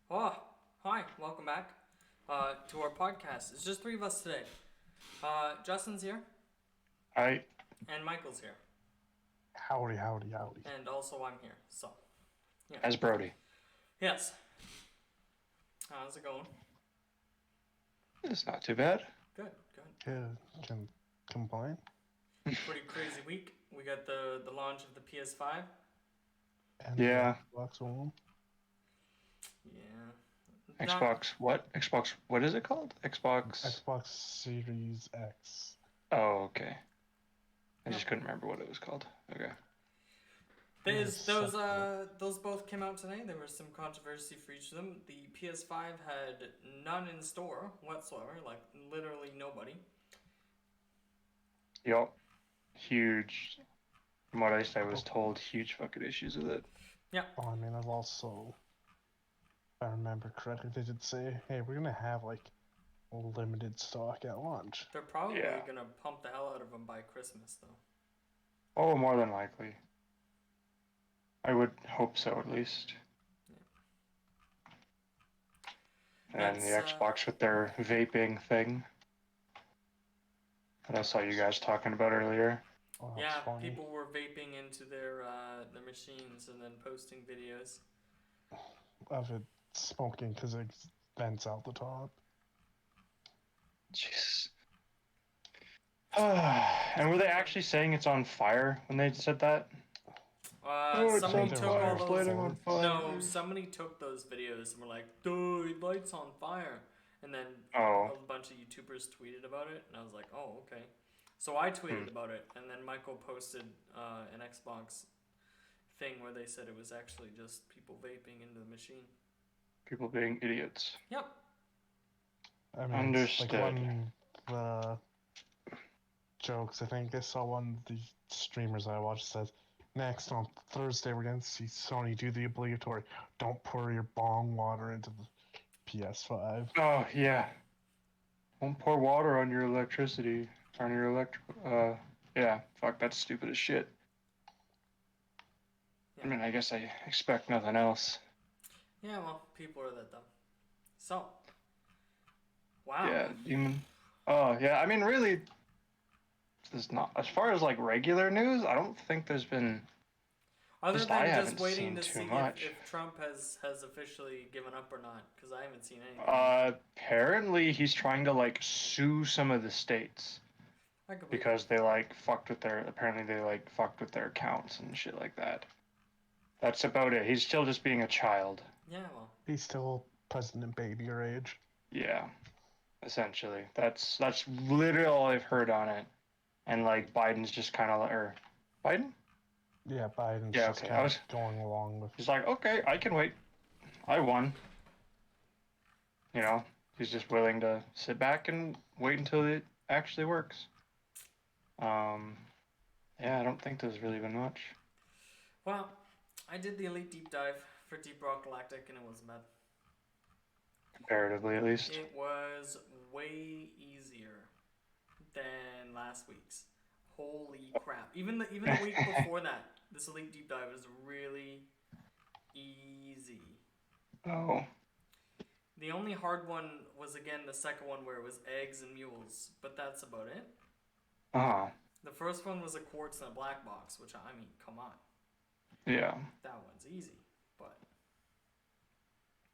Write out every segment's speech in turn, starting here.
Oh, hi, welcome back to our podcast. It's just three of us today. Justin's here, I and Michael's here, Howdy, howdy, howdy. and also I'm here. So, yeah. as Brody. Yes. How's it going? It's not too bad. Good, good. Can complain? Pretty crazy week. We got the launch of the PS5. And Yeah. Xbox One. Yeah. Xbox what? Xbox what is it called? Xbox. Xbox Series X. Oh, okay. I Yeah. just couldn't remember what it was called. Okay. Those both came out today. There was some controversy for each of them. The PS5 had none in store whatsoever, like literally nobody. Yup. Huge. From what I was told, huge fucking issues with it. Yeah. Oh, I mean, I've also, if I remember correctly, they did say, hey, we're gonna have like limited stock at launch. They're probably Yeah. gonna pump the hell out of them by Christmas, though. Oh, more than likely. I would hope so, at least. Yeah. And the Xbox with their vaping thing that I saw you guys talking about earlier. Oh, Yeah, that's funny. people were vaping into their machines and then posting videos. Of it smoking because it vents out the top. Jeez. And were they actually saying it's on fire when they said that? Somebody on took fire, all those. lighting on No, somebody took those videos and were like, "Dude, lights on fire," and then Oh. a bunch of YouTubers tweeted about it, and I was like, "Oh, okay." So I tweeted about it, and then Michael posted an Xbox thing where they said it was actually just people vaping into the machine. People being idiots. Yep. I mean, Understood. like one the jokes. I think I saw one of the streamers I watched says, next on Thursday we're gonna see Sony do the obligatory don't pour your bong water into the PS5. Oh, yeah. Don't pour water on your electricity. On your yeah, fuck, that's stupid as shit. Yeah. I mean, I guess I expect nothing else. Yeah, well, people are that dumb. So, wow. Yeah, even. Oh, yeah, I mean, really, there's not. As far as like regular news, I don't think there's been. Other Just than I just haven't waiting seen to too see much. if Trump has officially given up or not, because I haven't seen anything. Apparently he's trying to like sue some of the states I could believe because they like fucked with their. Apparently they like fucked with their accounts and shit like that. That's about it. He's still just being a child. Yeah, well. He's still President Baby age. Yeah, essentially. That's literally all I've heard on it. And like Biden's just kind of or Biden. Yeah, Biden's Yeah, just okay. kind of going along with. He's like, okay, I can wait. I won. You know, he's just willing to sit back and wait until it actually works. Yeah, I don't think there's really been much. Well, I did the Elite Deep Dive for Deep Rock Galactic, and it wasn't bad. Comparatively, at least. It was way easier than last week's. Holy crap! Even the week before that, this Elite Deep Dive was really easy. Oh. The only hard one was again the second one where it was eggs and mules, but that's about it. Uh-huh. The first one was a quartz and a black box, which I mean, come on. Yeah. That one's easy, but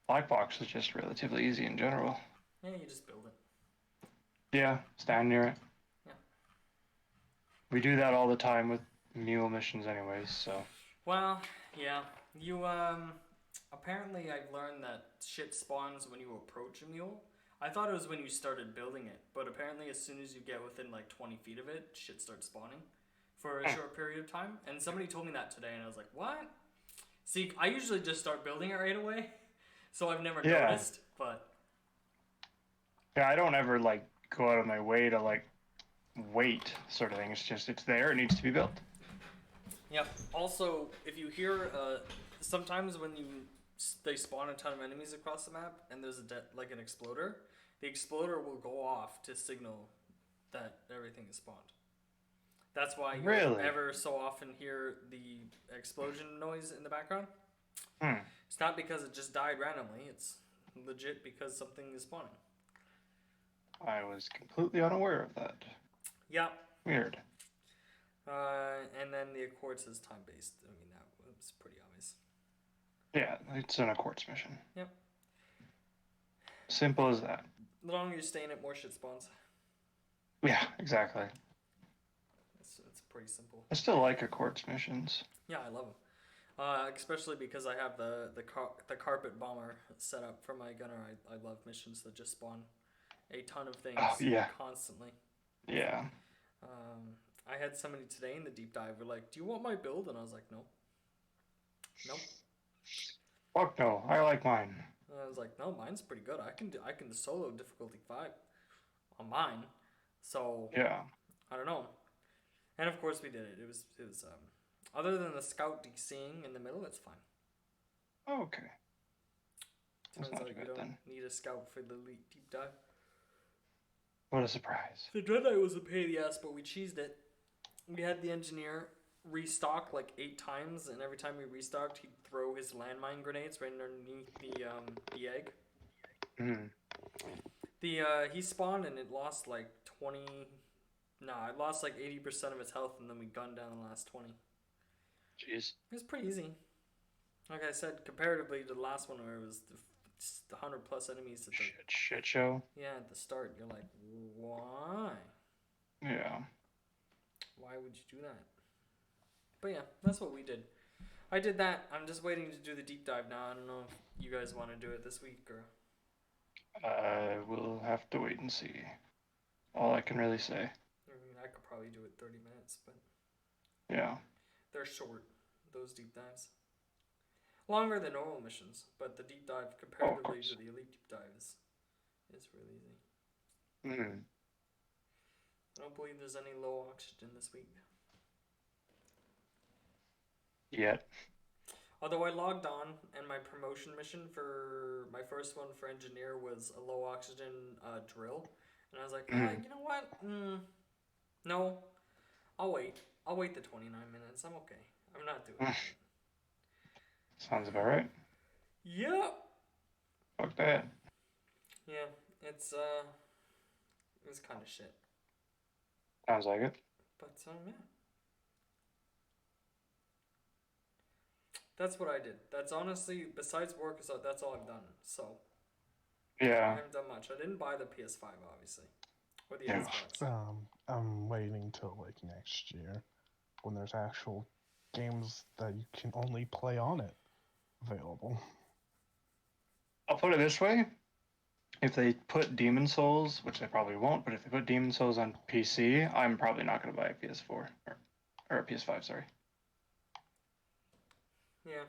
Black box is just relatively easy in general. yeah, you just build it. Yeah, stand near it. Yeah. We do that all the time with mule missions anyways, so. Well, yeah. You apparently I've learned that shit spawns when you approach a mule. I thought it was when you started building it, but apparently as soon as you get within like 20 feet of it, shit starts spawning for a short period of time. And somebody told me that today, and I was like, what? See, I usually just start building it right away, so I've never noticed, but... Yeah, I don't ever, like, go out of my way to, like, wait sort of thing. It's just, it's there, it needs to be built. Yep. Also, if you hear, sometimes when they spawn a ton of enemies across the map, and there's like an exploder, the exploder will go off to signal that everything is spawned. That's why you ever so often hear the explosion noise in the background. It's not because it just died randomly. It's legit because something is spawning. I was completely unaware of that. Yeah. Weird. And then the Accord says time-based. I mean, that was pretty obvious. Yeah, it's an Accords mission. Yep. Simple as that. The longer you stay in it, more shit spawns. Yeah, exactly. It's pretty simple. I still like Accords missions. Yeah, I love them. Especially because I have the carpet bomber set up for my gunner. I love missions that just spawn a ton of things constantly. Yeah. I had somebody today in the deep dive were like, "Do you want my build?" And I was like, "No." Nope. Fuck no, I like mine. And I was like, "No, mine's pretty good. I can solo difficulty 5 on mine." So Yeah. I don't know. And of course we did it. It was other than the scout DCing in the middle, it's fine. Oh, okay. Turns That's not out too you bad don't then. need a scout for the elite deep dive. What a surprise. The Dread Knight was a pain in the ass, but we cheesed it. We had the engineer restock like 8 times, and every time we restocked, he'd throw his landmine grenades right underneath the egg. He spawned and it lost like 20. Nah, it lost like 80% of its health, and then we gunned down the last 20. Jeez. It was pretty easy. Like I said, comparatively to the last one where it was the 100 plus enemies at the Shit show. yeah, at the start, you're like, why? Yeah. Why would you do that? But yeah, that's what we did. I did that. I'm just waiting to do the deep dive now. I don't know if you guys want to do it this week or. We'll have to wait and see. All I can really say. I mean, I could probably do it 30 minutes, but Yeah. they're short, those deep dives. Longer than normal missions, but the deep dive comparatively to the elite deep dive is really easy. I don't believe there's any low oxygen this week. Yet. Although I logged on and my promotion mission for my first one for engineer was a low oxygen drill, and I was like, you know what? No, I'll wait. I'll wait the 29 minutes. I'm okay. I'm not doing it. Sounds about right. Yep. Fuck that. Yeah, it's kind of shit. Sounds like it. But yeah. That's what I did. That's honestly, besides work, that's all I've done. So Yeah. I haven't done much. I didn't buy the PS5, obviously, or the Xbox. I'm waiting till like next year when there's actual games that you can only play on it available. I'll put it this way. If they put Demon Souls, which they probably won't, but if they put Demon Souls on PC, I'm probably not going to buy a PS4 or a PS5, sorry. Yeah.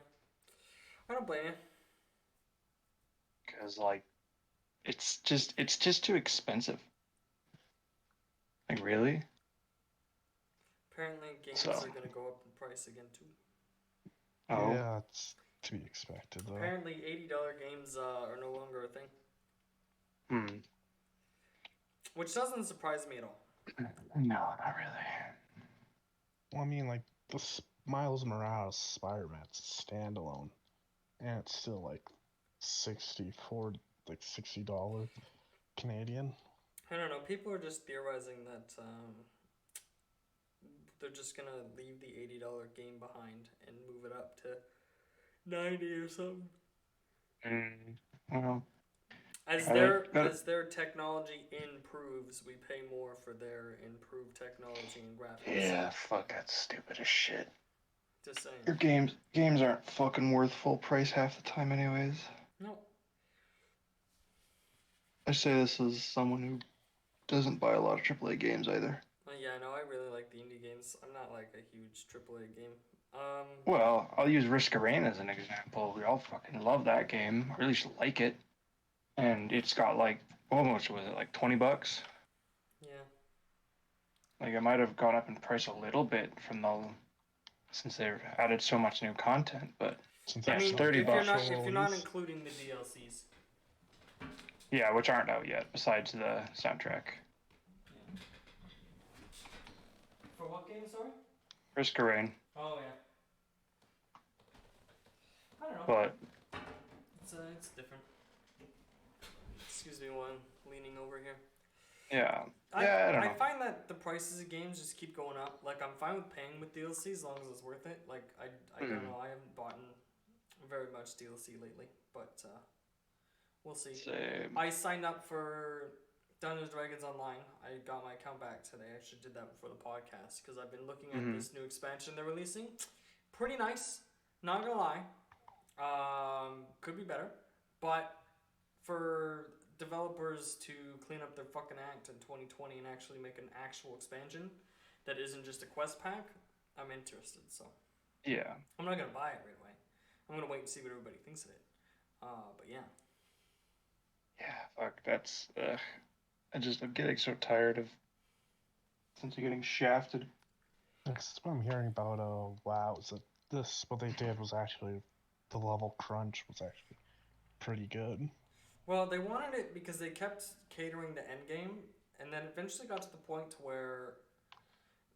I don't blame you. Because like it's just too expensive. Like really? Apparently games are going to go up in price again too. Oh. Yeah, it's to be expected though. Apparently $80 games are no longer a thing. Which doesn't surprise me at all. No, not really. Well, I mean, like the Miles Morales Spider-Man's standalone, and it's still like $60 Canadian. I don't know. People are just theorizing that they're just gonna leave the $80 game behind and move it up to 90 or something. Well, as their technology improves, we pay more for their improved technology and graphics. Yeah, fuck, that's stupid as shit. Just saying. Your games aren't fucking worth full price half the time anyways. No. I say this as someone who doesn't buy a lot of AAA games either. Yeah, no, I really like the indie games. I'm not like a huge AAA game. Well, I'll use Risk of Rain as an example. We all fucking love that game, or at least like it. And it's got like, how much was it, like $20? Yeah. Like it might have gone up in price a little bit since they've added so much new content, but I mean, $30. If you're not including the DLCs. Yeah, which aren't out yet, besides the soundtrack. Yeah. For what game, sorry? Risk of Rain. Oh, yeah. I don't know. But it's different. Excuse me while I'm leaning over here. Yeah. I I don't I know. find that the prices of games just keep going up. Like I'm fine with paying with DLC as long as it's worth it. Like I don't know. I haven't bought very much DLC lately, but we'll see. Same. I signed up for Dungeons and Dragons Online. I got my account back today. I actually did that before the podcast because I've been looking at Mhm. this new expansion they're releasing. Pretty nice. Not gonna lie. Could be better, but for developers to clean up their fucking act in 2020 and actually make an actual expansion that isn't just a quest pack, I'm interested. So Yeah. I'm not gonna buy it right away. I'm gonna wait and see what everybody thinks of it. But yeah. Yeah. Fuck. That's. I'm getting so tired of since you're getting shafted. That's what I'm hearing about. WoW. Is that this? What they did was actually the level crunch was actually pretty good. Well, they wanted it because they kept catering to Endgame, and then eventually got to the point to where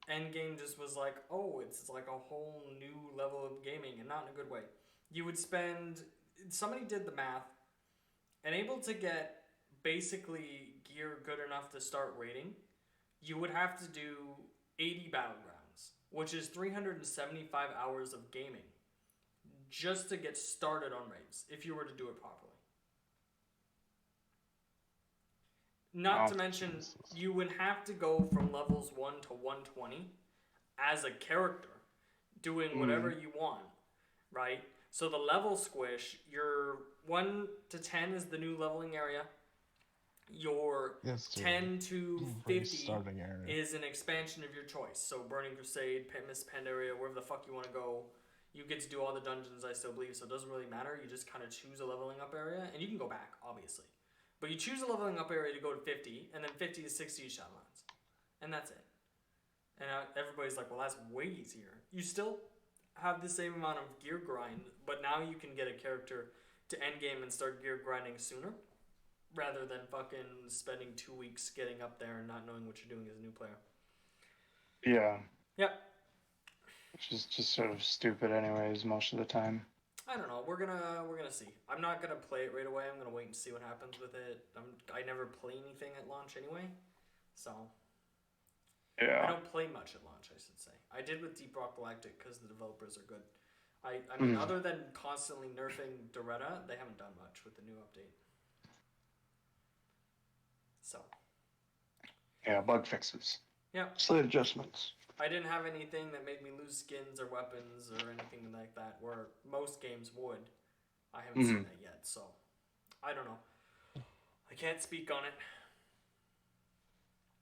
Endgame just was like, oh, it's like a whole new level of gaming, and not in a good way. You would spend. Somebody did the math, and able to get basically gear good enough to start raiding, you would have to do 80 battlegrounds, which is 375 hours of gaming just to get started on raids if you were to do it properly. Not to mention, Jesus. you would have to go from levels 1 to 120 as a character, doing whatever you want, right? So the level squish, your 1 to 10 is the new leveling area. Your Yes, 10 to 50 starting area. is an expansion of your choice. So Burning Crusade, Miss Pandaria, wherever the fuck you want to go, you get to do all the dungeons, I still believe, so it doesn't really matter. You just kind of choose a leveling up area, and you can go back, obviously. But you choose a leveling up area to go to 50, and then 50 to 60 is Shadowlands. And that's it. And everybody's like, well, that's way easier. You still have the same amount of gear grind, but now you can get a character to endgame and start gear grinding sooner, rather than fucking spending 2 weeks getting up there and not knowing what you're doing as a new player. Yeah. Yep. Which is just sort of stupid, anyways, most of the time. I don't know. We're gonna see. I'm not gonna play it right away. I'm gonna wait and see what happens with it. I never play anything at launch anyway, so I Yeah. don't play much at launch. I should say. I did with Deep Rock Galactic because the developers are good. I mean, other than constantly nerfing Doretta, they haven't done much with the new update. So. Yeah, bug fixes. Yeah. Slight adjustments. I didn't have anything that made me lose skins or weapons or anything like that, where most games would. I haven't seen that yet, so I don't know. I can't speak on it.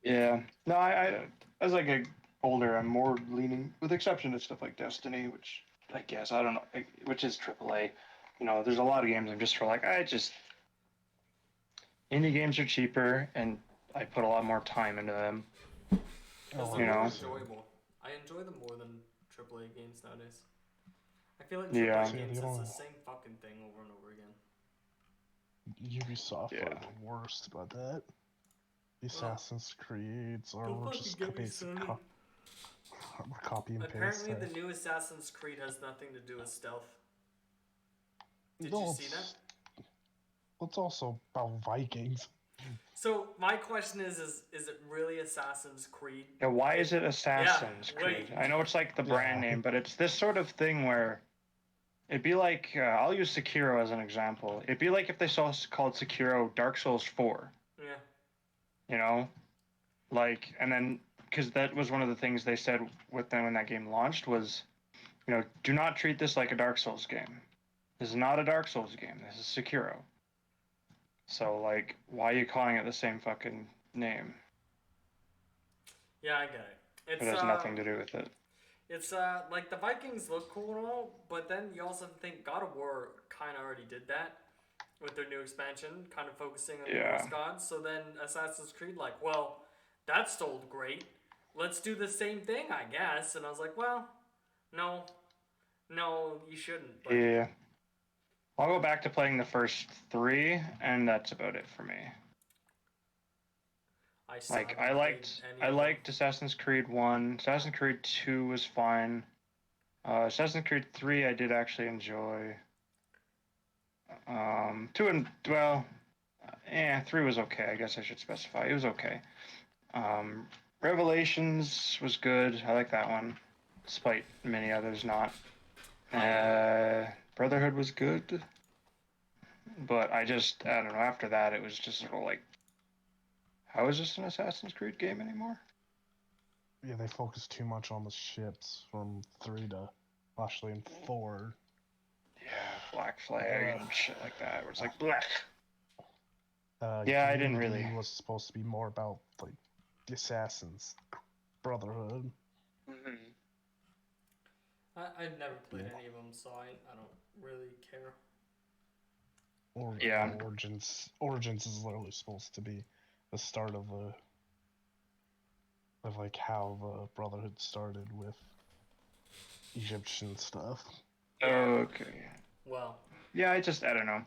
Yeah. No, I as I get older, I'm more leaning, with the exception to stuff like Destiny, which I guess, I don't know, which is AAA. You know, there's a lot of games I'm just for like, indie games are cheaper, and I put a lot more time into them. Because they're more enjoyable. I enjoy them more than AAA games nowadays. I feel like AAA games is the same fucking thing over and over again. Ubisoft are the worst about that. The Assassin's Creeds are just copy and paste. Apparently the new Assassin's Creed has nothing to do with stealth. Did you see that? It's also about Vikings. So my question is it really Assassin's Creed? Yeah, why is it Assassin's Creed? I know it's like the brand name, but it's this sort of thing where it'd be like, I'll use Sekiro as an example. It'd be like if they called Sekiro Dark Souls 4. Yeah. You know? Like, and then, because that was one of the things they said with them when that game launched was, you know, do not treat this like a Dark Souls game. This is not a Dark Souls game. This is Sekiro. So, like, why are you calling it the same fucking name? Yeah, I get it. It has nothing to do with it. It's, like, the Vikings look cool and all, but then you also think God of War kind of already did that with their new expansion, kind of focusing on the Norse gods. So then Assassin's Creed, like, well, that sold great. Let's do the same thing, I guess. And I was like, well, no, you shouldn't. But yeah. I'll go back to playing the first 3, and that's about it for me. I liked Assassin's Creed 1. Assassin's Creed 2 was fine. Assassin's Creed 3 I did actually enjoy. 2 and well, 3 was okay. I guess I should specify. It was okay. Revelations was good. I like that one, despite many others not. Brotherhood was good, but I don't know. After that, it was just sort of like, how is this an Assassin's Creed game anymore? Yeah, they focus too much on the ships from 3 to actually in 4. Yeah, Black Flag and shit like that. Where it's like, blech. I didn't Unity really. was supposed to be more about like the Assassins Brotherhood. Mm-hmm. I've never played any of them, so I don't really care. Origins is literally supposed to be the start of like how the Brotherhood started with Egyptian stuff. Yeah. Okay. Well. Yeah, I don't know.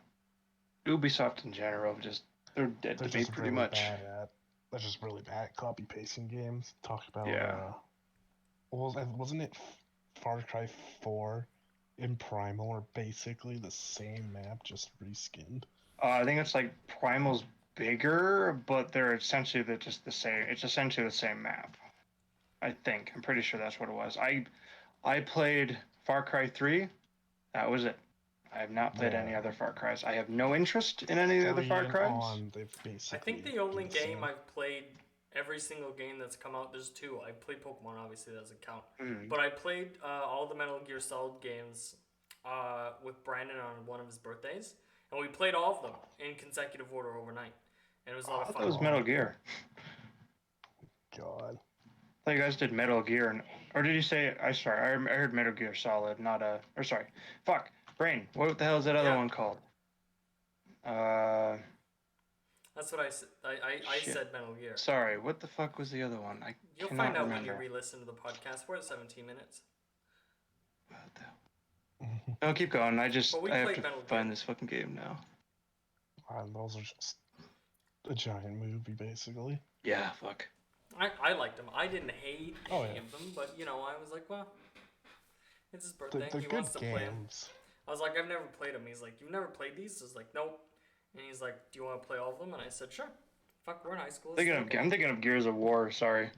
Ubisoft in general, they're dead to me pretty much. They're just really bad at copy pasting games. Talk about wasn't it Far Cry 4 and Primal are basically the same map, just reskinned. I think it's like Primal's bigger, but they're essentially just the same. It's essentially the same map. I think. I'm pretty sure that's what it was. I played Far Cry 3. That was it. I have not played any other Far Cries. I have no interest in any other Far Cries. I think the only game I've played, every single game that's come out, there's 2. I played Pokemon, obviously that doesn't count. But I played all the Metal Gear Solid games with Brandon on one of his birthdays. And we played all of them in consecutive order overnight. And it was a lot of fun. That was Metal Gear. God. I thought you guys did Metal Gear, or did you say? I heard Metal Gear Solid, not a. Or sorry, fuck, brain. What the hell is that other one called? That's what I said. I said Metal Gear. Sorry, what the fuck was the other one? You'll find out when you re-listen to the podcast. We're at 17 minutes. What the hell? No, keep going. I have to find this fucking game now. Those are just a giant movie, basically. Yeah, fuck. I liked them. I didn't hate any of them, but I was like, well, it's his birthday. He wants to play them. I was like, I've never played them. He's like, you've never played these? I was like, nope. And he's like, do you want to play all of them? And I said, sure. Fuck, we're in high school. I'm thinking of Gears of War. Sorry.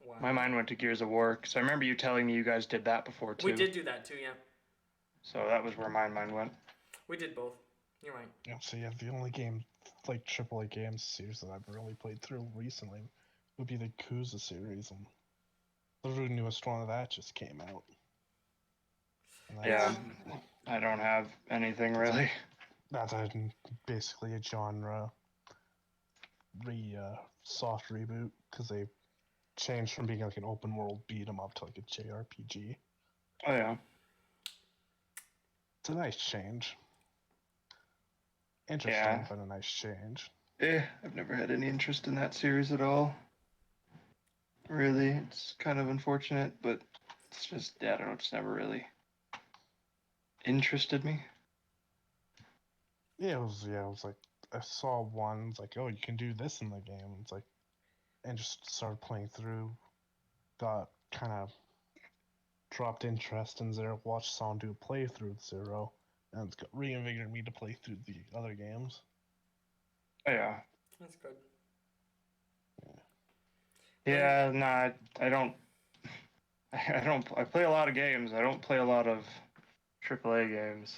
Wow. My mind went to Gears of War because I remember you telling me you guys did that before too. We did do that too, yeah. So that was where my mind went. We did both. You're right. Yeah. So yeah, the only game, like AAA games series that I've really played through recently would be the Yakuza series, and the newest one of that just came out. Yeah, I don't have anything really. That's basically a genre soft reboot because they changed from being like an open world beat 'em up to like a JRPG. Oh yeah. It's a nice change. Interesting, but a nice change. Yeah, I've never had any interest in that series at all. Really, it's kind of unfortunate, but it's just, I don't know, it's never really interested me. Yeah, it was like, I saw one, it's like, oh, you can do this in the game. It's like, and just started playing through, got kind of dropped interest in Zero, watched someone do a playthrough of Zero, and it's reinvigorated me to play through the other games. Oh, yeah. That's good. Yeah, nah, I don't. I play a lot of games. I don't play a lot of AAA games.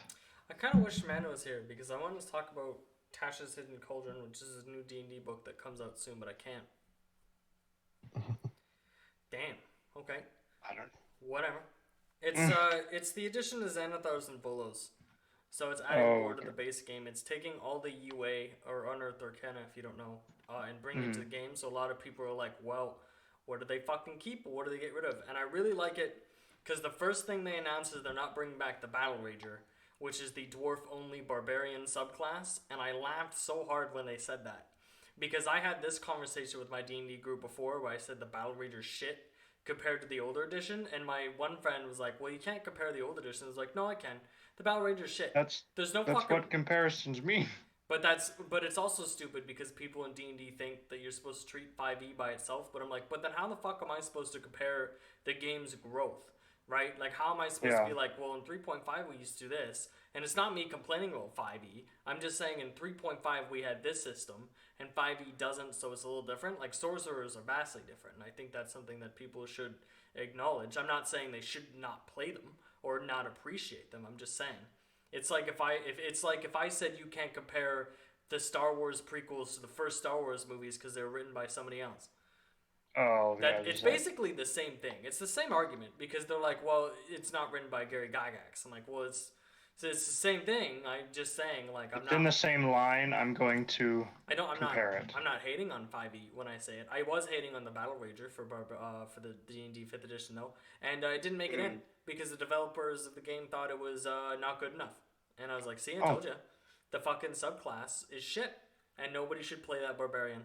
I kind of wish Amanda was here because I wanted to talk about Tasha's Hidden Cauldron, which is a new D&D book that comes out soon, but I can't. Damn. Okay. I don't. Whatever. It's the addition to Xanathars and Volos. So it's adding more to the base game. It's taking all the UA, or Unearthed Arcana, if you don't know, and bringing it to the game. So a lot of people are like, well, what do they fucking keep? What do they get rid of? And I really like it because the first thing they announced is they're not bringing back the Battle Rager, which is the dwarf-only barbarian subclass. And I laughed so hard when they said that. Because I had this conversation with my D&D group before where I said the Battle Rager's shit compared to the older edition. And my one friend was like, well, you can't compare the old edition. I was like, no, I can. The Battle Rager's shit. That's what comparisons mean. But it's also stupid because people in D&D think that you're supposed to treat 5e by itself. But I'm like, but then how the fuck am I supposed to compare the game's growth, right? Like, how am I supposed to be like, well, in 3.5 we used to do this, And it's not me complaining about 5e. I'm just saying in 3.5 we had this system, and 5e doesn't, so it's a little different. Like, sorcerers are vastly different, and I think that's something that people should acknowledge. I'm not saying they should not play them or not appreciate them. I'm just saying it's like if I said you can't compare the Star Wars prequels to the first Star Wars movies because they were written by somebody else. Oh, yeah. It's basically the same thing. It's the same argument because they're like, well, it's not written by Gary Gygax. I'm like, well, it's the same thing. I'm just saying, like, I'm It's not in the same line. I'm going to compare it. I'm not hating on 5e when I say it. I was hating on the Battle Rager for the D&D 5th edition though, and I didn't make it in because the developers of the game thought it was not good enough. And I was like, see, I told you, the fucking subclass is shit, and nobody should play that barbarian.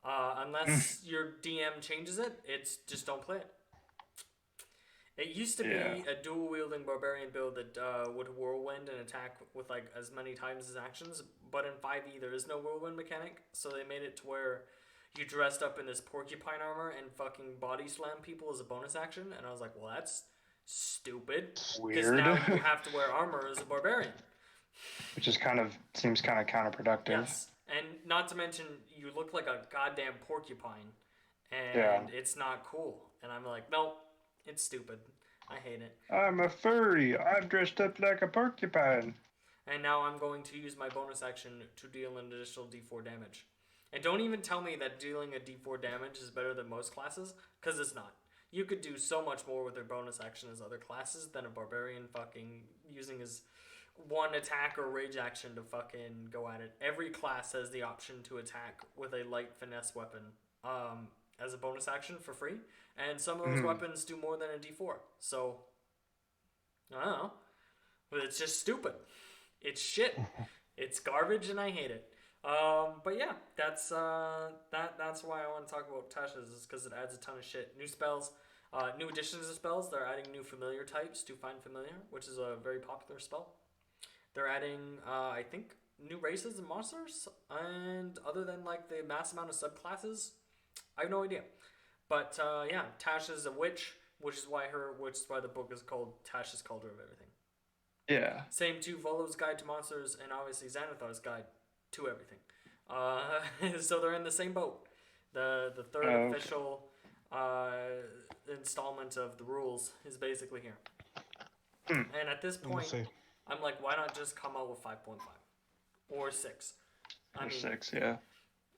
Unless your DM changes it, it's just don't play it. It used to be a dual wielding barbarian build that would whirlwind and attack with like as many times as actions, but in 5e there is no whirlwind mechanic, so they made it to where you dressed up in this porcupine armor and fucking body slam people as a bonus action, and I was like, well, that's stupid. Because Weird. now you have to wear armor as a barbarian. Which is seems kind of counterproductive. Yes, and not to mention you look like a goddamn porcupine, and it's not cool. And I'm like, no, it's stupid. I hate it. I'm a furry. I'm dressed up like a porcupine. And now I'm going to use my bonus action to deal an additional d4 damage. And don't even tell me that dealing a d4 damage is better than most classes, because it's not. You could do so much more with their bonus action as other classes than a barbarian fucking using his one attack or rage action to fucking go at it. Every class has the option to attack with a light finesse weapon as a bonus action for free, and some of those weapons do more than a d4. So I don't know, but it's just stupid. It's shit. It's garbage, and I hate it. But yeah, that's why I want to talk about Tasha's, is because it adds a ton of shit. New spells, new additions to spells. They're adding new familiar types to Find Familiar, which is a very popular spell. They're adding, I think, new races and monsters, and other than like the mass amount of subclasses, I have no idea. But yeah, Tasha's a witch, which is why the book is called Tasha's Cauldron of Everything. Yeah. Same to Volo's Guide to Monsters and obviously Xanathar's Guide to Everything. So they're in the same boat. The third official installment of the rules is basically here. And at this point, I'm like, why not just come out with 5.5 or 6? Or 6, yeah.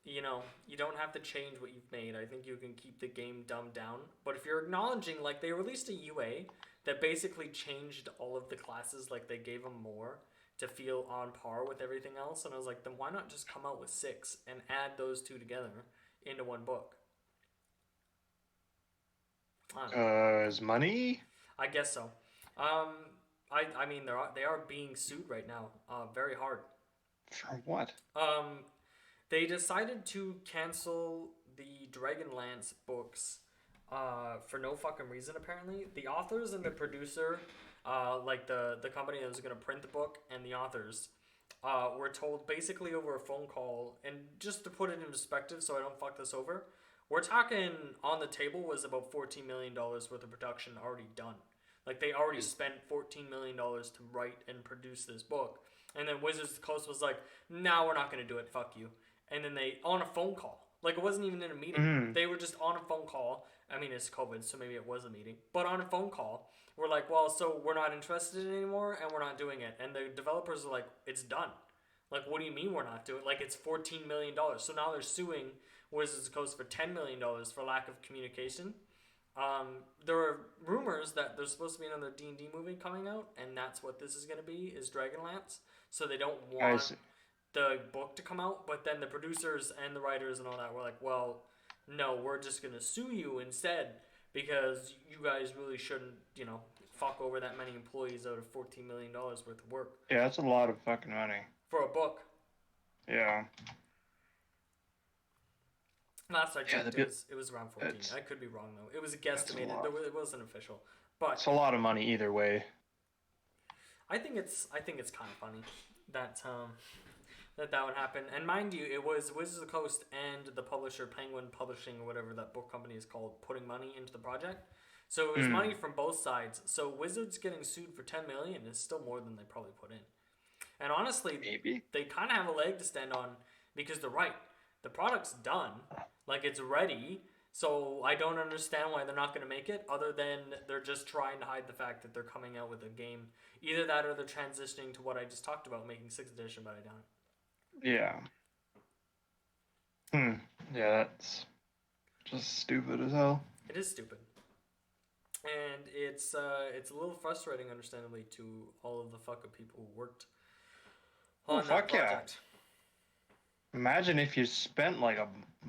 You know, you don't have to change what you've made. I think you can keep the game dumbed down. But if you're acknowledging, like, they released a UA that basically changed all of the classes, like, they gave them more to feel on par with everything else. And I was like, then why not just come out with 6 and add those two together into one book? Is money? I guess so. I mean, they are being sued right now, very hard. For what? They decided to cancel the Dragonlance books for no fucking reason, apparently. The authors and the producer, like the company that was going to print the book, and the authors were told basically over a phone call, and just to put it in perspective so I don't fuck this over, we're talking on the table was about $14 million worth of production already done. Like, they already spent $14 million to write and produce this book. And then Wizards of the Coast was like, nah, we're not going to do it, fuck you. And then they, on a phone call, like, it wasn't even in a meeting. They were just on a phone call. I mean, it's COVID, so maybe it was a meeting. But on a phone call, we're like, well, so we're not interested in it anymore, and we're not doing it. And the developers are like, it's done. Like, what do you mean we're not doing it? Like, it's $14 million. So now they're suing Wizards of the Coast for $10 million for lack of communication. There are rumors that there's supposed to be another D&D movie coming out, and that's what this is going to be, is Dragonlance. So they don't want the book to come out, but then the producers and the writers and all that were like, well, no, we're just going to sue you instead, because you guys really shouldn't, you know, fuck over that many employees out of $14 million worth of work. Yeah, that's a lot of fucking money. For a book. Yeah. Last I checked, it was around 14. I could be wrong though. It was a guesstimate. It wasn't official, but it's a lot of money either way. I think it's kind of funny that that would happen. And mind you, it was Wizards of the Coast and the publisher Penguin Publishing or whatever that book company is called putting money into the project. So it was money from both sides. So Wizards getting sued for $10 million is still more than they probably put in. And honestly, Maybe. they kind of have a leg to stand on because they're right. The product's done, like it's ready. So I don't understand why they're not going to make it, other than they're just trying to hide the fact that they're coming out with a game. Either that, or they're transitioning to what I just talked about, making 6th edition, but I doubt it. Yeah. Yeah, that's just stupid as hell. It is stupid, and it's a little frustrating, understandably, to all of the fucking people who worked on that fuck yeah. project. Imagine if you spent like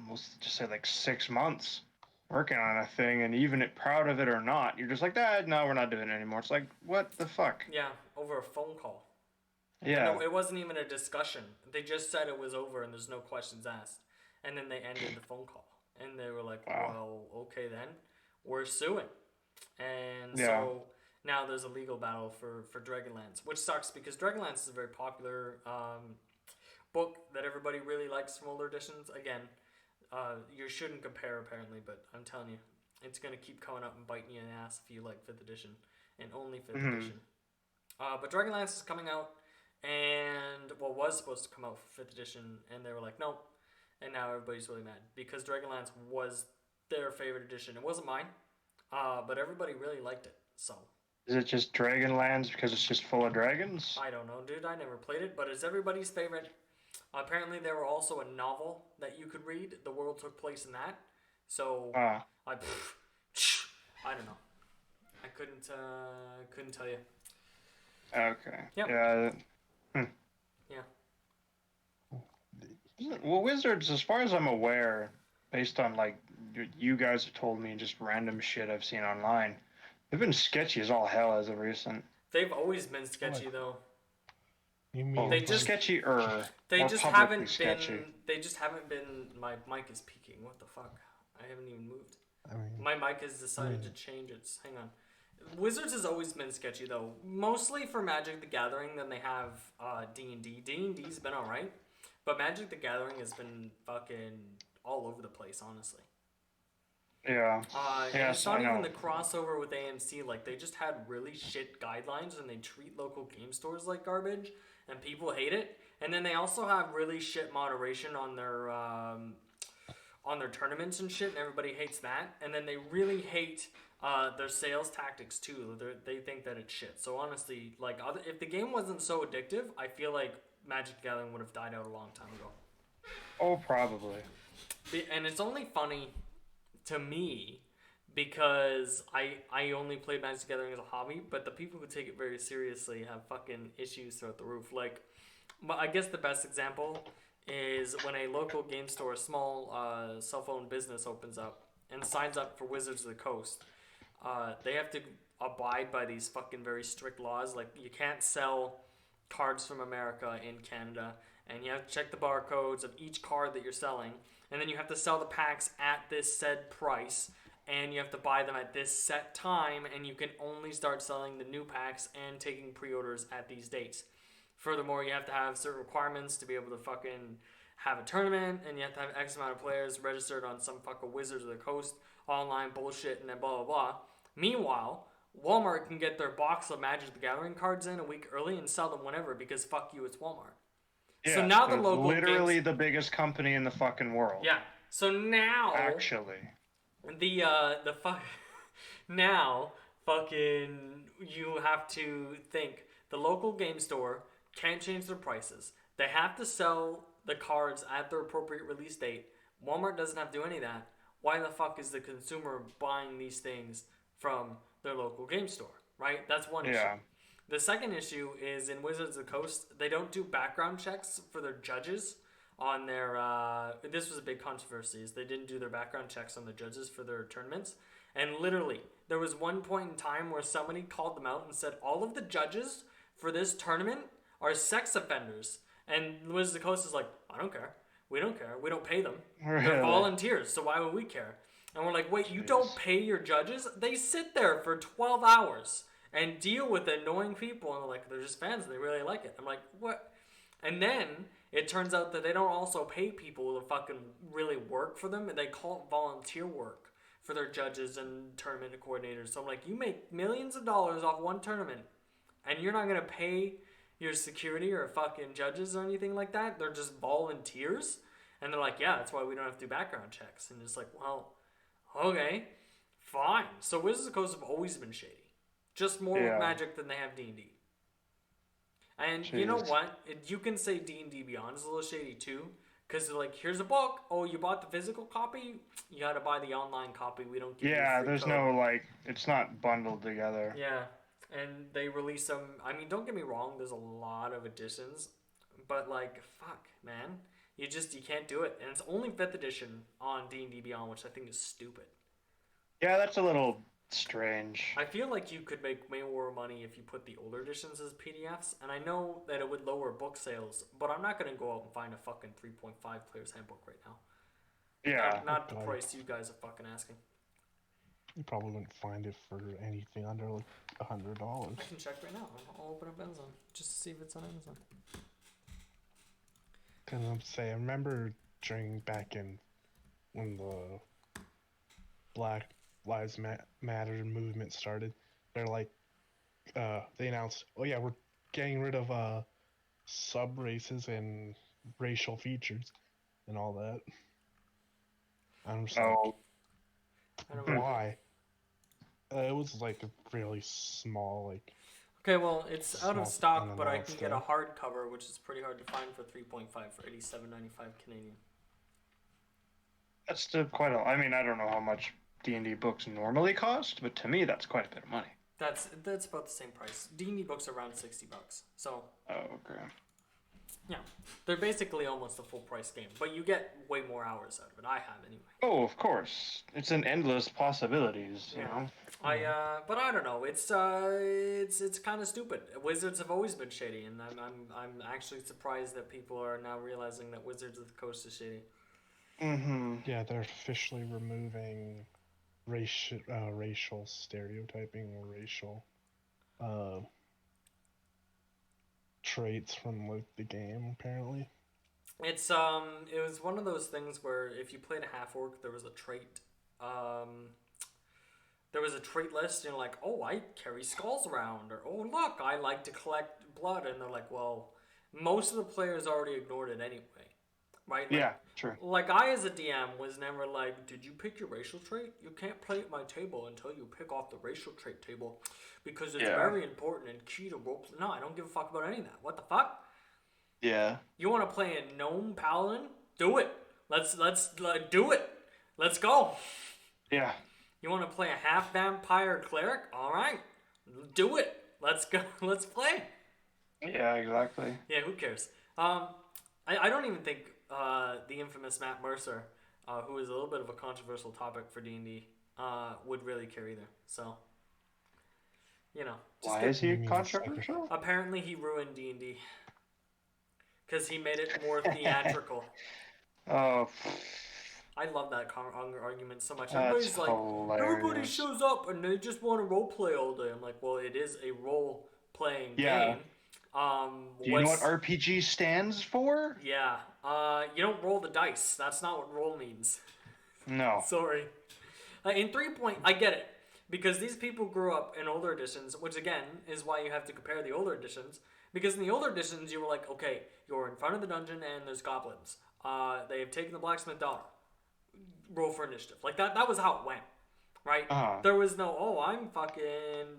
let's just say like 6 months working on a thing, and even proud of it or not, you're just like, no, we're not doing it anymore. It's like, what the fuck? Yeah, over a phone call. Yeah. And it wasn't even a discussion. They just said it was over and there's no questions asked. And then they ended the phone call. And they were like, Wow. well, okay then. We're suing. And Yeah. so now there's a legal battle for Dragonlance, which sucks because Dragonlance is a very popular book that everybody really likes from older editions. Again, you shouldn't compare apparently, but I'm telling you, it's going to keep coming up and biting you in the ass if you like 5th edition and only 5th edition. But Dragonlance is coming out, and was supposed to come out for 5th edition, and they were like, nope. And now everybody's really mad because Dragonlance was their favorite edition. It wasn't mine, but everybody really liked it. So is it just Dragonlands because it's just full of dragons? I don't know, dude. I never played it, but it's everybody's favorite. Apparently, there were also a novel that you could read. The world took place in that. So I don't know. I couldn't tell you. Okay. Yep. Yeah. Yeah. Well, Wizards, as far as I'm aware, based on like you guys have told me and just random shit I've seen online, they've been sketchy as all hell as of recent. They've always been sketchy though. You mean They just sketchy-er. They more just publicly haven't sketchy. been. They just haven't been. My mic is peaking. What the fuck? I haven't even moved. I mean, My mic has decided to change its. Hang on. Wizards has always been sketchy though, mostly for Magic the Gathering. Then they have D&D. D&D's been alright, but Magic the Gathering has been fucking all over the place, honestly. Yeah. And it's not even the crossover with AMC. Like, they just had really shit guidelines, and they treat local game stores like garbage, and people hate it. And then they also have really shit moderation on their tournaments and shit, and everybody hates that. And then they really hate their sales tactics too. They think that it's shit. So honestly, like, if the game wasn't so addictive, I feel like Magic the Gathering would have died out a long time ago. Oh, probably. And it's only funny to me because I only play Magic the Gathering as a hobby, but the people who take it very seriously have fucking issues throughout the roof. Like, I guess the best example is when a local game store, a small cell phone business opens up and signs up for Wizards of the Coast. They have to abide by these fucking very strict laws. Like, you can't sell cards from America in Canada, and you have to check the barcodes of each card that you're selling, and then you have to sell the packs at this said price, and you have to buy them at this set time, and you can only start selling the new packs and taking pre-orders at these dates. Furthermore, you have to have certain requirements to be able to fucking have a tournament, and you have to have X amount of players registered on some fucking Wizards of the Coast online bullshit, and then blah blah blah. Meanwhile, Walmart can get their box of Magic the Gathering cards in a week early and sell them whenever because fuck you, it's Walmart. Yeah, so now the local literally the biggest company in the fucking world. Yeah. So now actually the fuck now fucking you have to think the local game store can't change their prices. They have to sell the cards at their appropriate release date. Walmart doesn't have to do any of that. Why the fuck is the consumer buying these things from their local game store, right? That's one issue. The second issue is in Wizards of the Coast, they don't do background checks for their judges on their... this was a big controversy, is they didn't do their background checks on the judges for their tournaments. And literally, there was one point in time where somebody called them out and said, all of the judges for this tournament are sex offenders. And Wizards of the Coast is like, I don't care. We don't care. We don't pay them. Really? They're volunteers, so why would we care? And we're like, wait, you don't pay your judges? They sit there for 12 hours and deal with annoying people. And they're like, they're just fans and they really like it. I'm like, what? And then it turns out that they don't also pay people to fucking really work for them. And they call it volunteer work for their judges and tournament coordinators. So I'm like, you make millions of dollars off one tournament and you're not going to pay your security or fucking judges or anything like that. They're just volunteers, and they're like, yeah, that's why we don't have to do background checks. And it's like, well, okay, fine. So Wizards of the Coast have always been shady, just more with Yeah. Magic than they have D&D. And you know Jeez. what? You can say D&D Beyond is a little shady too, because they're like, here's a book. Oh, you bought the physical copy? You got to buy the online copy. We don't give you a Yeah, free there's code. no like, it's not bundled together. Yeah, and they release them. I mean, don't get me wrong. There's a lot of editions, but like, fuck, man, you can't do it. And it's only 5th edition on D&D Beyond, which I think is stupid. Yeah, that's a little strange. I feel like you could make way more money if you put the older editions as PDFs, and I know that it would lower book sales, but I'm not gonna go out and find a fucking 3.5 player's handbook right now. Yeah. Not the Okay. price you guys are fucking asking. You probably wouldn't find it for anything under like $100. I can check right now. I'll open up Amazon just to see if it's on Amazon. Cause I'm saying, I remember during back in when the Black Lives Matter movement started, they're like, they announced, oh yeah, we're getting rid of sub races and racial features and all that. I'm just Oh, I don't like, know. why? It was like a really small, like, Okay, well, it's out of Small stock, but I can unannounced get a thing. hardcover, which is pretty hard to find for 3.5 for 87.95 Canadian. that's still quite a. I mean, I don't know how much D&D books normally cost, but to me, that's quite a bit of money. That's about the same price. D&D books are around $60. So Oh, okay. yeah, they're basically almost a full price game, but you get way more hours out of it. I have anyway. Oh, of course. It's an endless possibilities, you Yeah. know. But I don't know. It's kind of stupid. Wizards have always been shady, and I'm actually surprised that people are now realizing that Wizards of the Coast is shady. Mm-hmm. yeah, they're officially removing racial stereotyping or racial uh, traits from like the game. Apparently, It's it was one of those things where if you played a half orc, there was a trait there was a trait list, and you're like, oh, I carry skulls around, or oh, look, I like to collect blood, and they're like, well, most of the players already ignored it anyway, right? Like, Yeah, true. Like I as a DM was never like, did you pick your racial trait? You can't play at my table until you pick off the racial trait table, because it's Yeah. very important and key to role. No, I don't give a fuck about any of that. What the fuck? Yeah. You want to play a gnome paladin? Do it. Let's do it. Let's go. Yeah. You want to play a half vampire cleric? All right, do it. Let's go. Let's play. Yeah, exactly. Yeah, who cares? I don't even think the infamous Matt Mercer, who is a little bit of a controversial topic for D&D, would really care either. So, you know, Why get- is he You mean controversial? apparently he ruined D&D because he made it more theatrical. Oh, I love that argument so much. that's Everybody's like, everybody hilarious. shows up and they just want to role play all day. I'm like, well, it is a role playing Yeah. game. Do you know what RPG stands for? Yeah. You don't roll the dice. That's not what roll means. No. Sorry. In 3 point, I get it. Because these people grew up in older editions, which again is why you have to compare the older editions. Because in the older editions, you were like, okay, you're in front of the dungeon and there's goblins. They have taken the blacksmith daughter. Roll for initiative. Like that was how it went. Right? Uh-huh. There was no,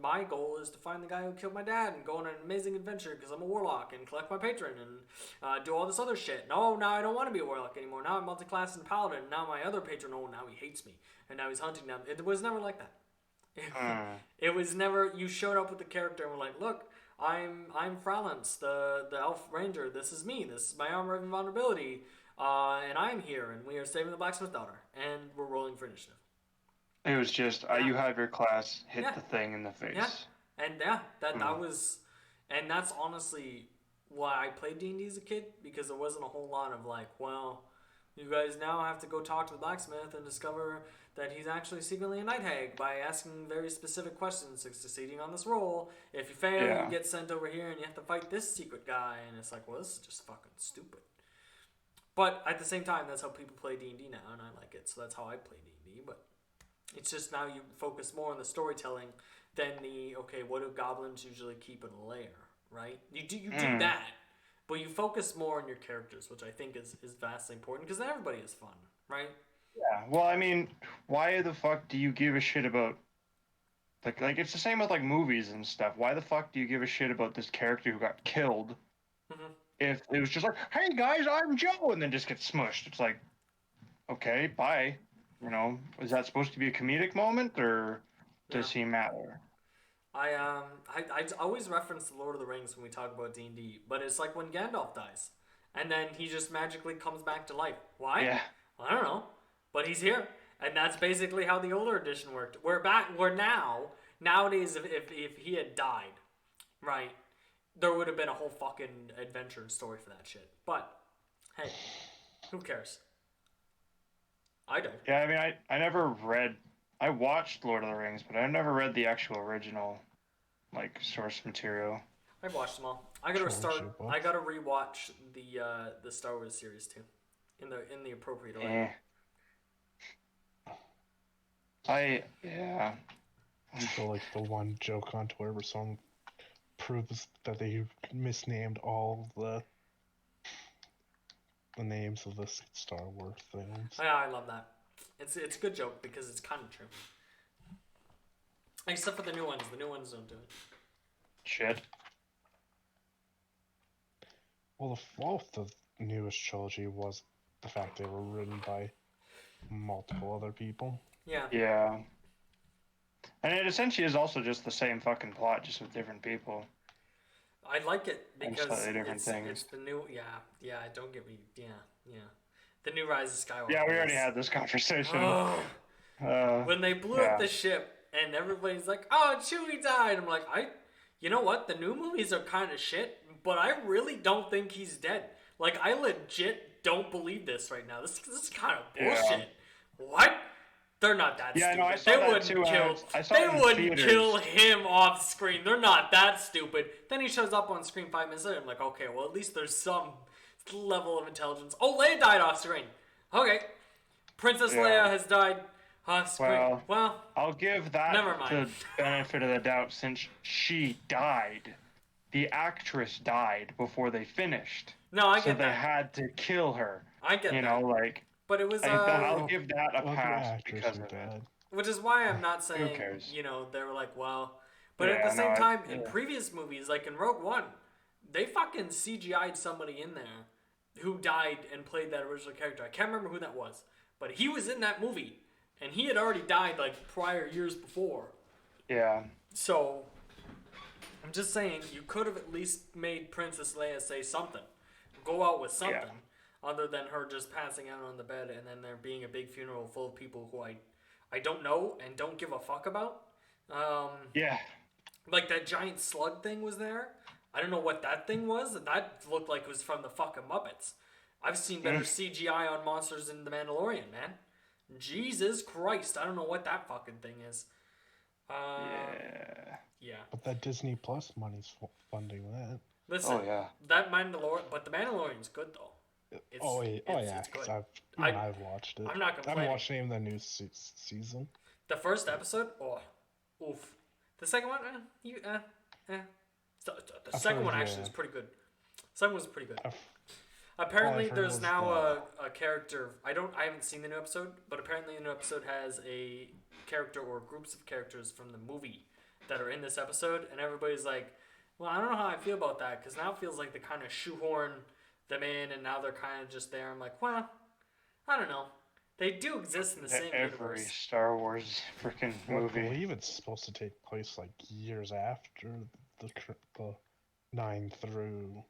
my goal is to find the guy who killed my dad and go on an amazing adventure because I'm a warlock and collect my patron and do all this other shit. No, now I don't want to be a warlock anymore. Now I'm multi-class and paladin. Now my other patron, now he hates me. And now he's hunting them. It was never like that. It was never, you showed up with the character and were like, look, I'm Fralance, the elf ranger. This is me. This is my armor of invulnerability. And I'm here and we are saving the blacksmith daughter. And we're rolling for initiative. It was just, you have your class, hit Yeah. the thing in the face. Yeah. And that was, and that's honestly why I played D&D as a kid, because there wasn't a whole lot of like, well, you guys now have to go talk to the blacksmith and discover that he's actually secretly a night hag by asking very specific questions, succeeding on this roll. If you fail, Yeah. you get sent over here and you have to fight this secret guy. And it's like, well, this is just fucking stupid. But at the same time, that's how people play D&D now, and I like it. So that's how I play D&D. But it's just now you focus more on the storytelling than the, okay, what do goblins usually keep in a lair, right? You do that, but you focus more on your characters, which I think is vastly important because then everybody is fun, right? Yeah. Well, I mean, why the fuck do you give a shit about like it's the same with like movies and stuff. Why the fuck do you give a shit about this character who got killed Mm-hmm. if it was just like, hey guys, I'm Joe, and then just gets smushed? It's like, okay, bye. You know, is that supposed to be a comedic moment or Yeah. does he matter? I always reference the Lord of the Rings when we talk about D&D, but it's like when Gandalf dies, and then he just magically comes back to life. Why? Yeah. I don't know, but he's here, and that's basically how the older edition worked. We're nowadays. If he had died, right, there would have been a whole fucking adventure and story for that shit. But hey, who cares? I don't. Yeah, I mean, I never read. I watched Lord of the Rings, but I never read the actual original, like source material. I've watched them all. I gotta rewatch the Star Wars series too, in the appropriate order. Yeah. So like the one joke on Twitter where someone proves that they misnamed all the names of the Star Wars films. Yeah, I love that. It's a good joke because it's kind of true. Except for the new ones. The new ones don't do it. Shit. Well, the fault of the newest trilogy was the fact they were written by multiple other people. Yeah. Yeah. And it essentially is also just the same fucking plot, just with different people. I like it because slightly different things. it's the new. Yeah. Don't get me. Yeah. The new Rise of Skywalker. Yeah, we already had this conversation. When they blew up the ship and everybody's like, "Oh, Chewie died," I'm like, you know what? The new movies are kind of shit, but I really don't think he's dead. Like, I legit don't believe this right now. This is kind of bullshit. What? They're not that stupid. No, I saw they that wouldn't too. They wouldn't theaters. kill him off screen. They're not that stupid. Then he shows up on screen 5 minutes later. I'm like, okay, well at least there's some level of intelligence. Oh, Leia died off screen. Okay, Princess Leia has died off screen. Well, I'll give that the benefit of the doubt since she died. The actress died before they finished. No, I get that. So they had to kill her. I get that. You know, like. But it was. I'll give that a pass because of that. Which is why I'm not saying. Who cares? You know, they were like, well. But at the same time, in previous movies, like in Rogue One, they fucking CGI'd somebody in there who died and played that original character. I can't remember who that was, but he was in that movie, and he had already died like prior years before. Yeah. So, I'm just saying, you could have at least made Princess Leia say something, go out with something. Yeah. Other than her just passing out on the bed and then there being a big funeral full of people who I don't know and don't give a fuck about. Yeah. Like that giant slug thing was there. I don't know what that thing was. That looked like it was from the fucking Muppets. I've seen better CGI on monsters than The Mandalorian, man. Jesus Christ. I don't know what that fucking thing is. Yeah. But that Disney Plus money's funding that. Listen, that Mandalorian, but The Mandalorian's good though. It's good. I've watched it. I'm not complaining. I'm watching the new season. The first episode, oof. The second one, The second one actually is pretty good. The second one's pretty good. Apparently, there's now a character. I haven't seen the new episode, but apparently the new episode has a character or groups of characters from the movie that are in this episode, and everybody's like, "Well, I don't know how I feel about that because now it feels like they kind of shoehorn them in, and now they're kind of just there." I'm like, well, I don't know. They do exist in the same universe. Every Star Wars freaking movie. I believe it's supposed to take place like years after the 9 through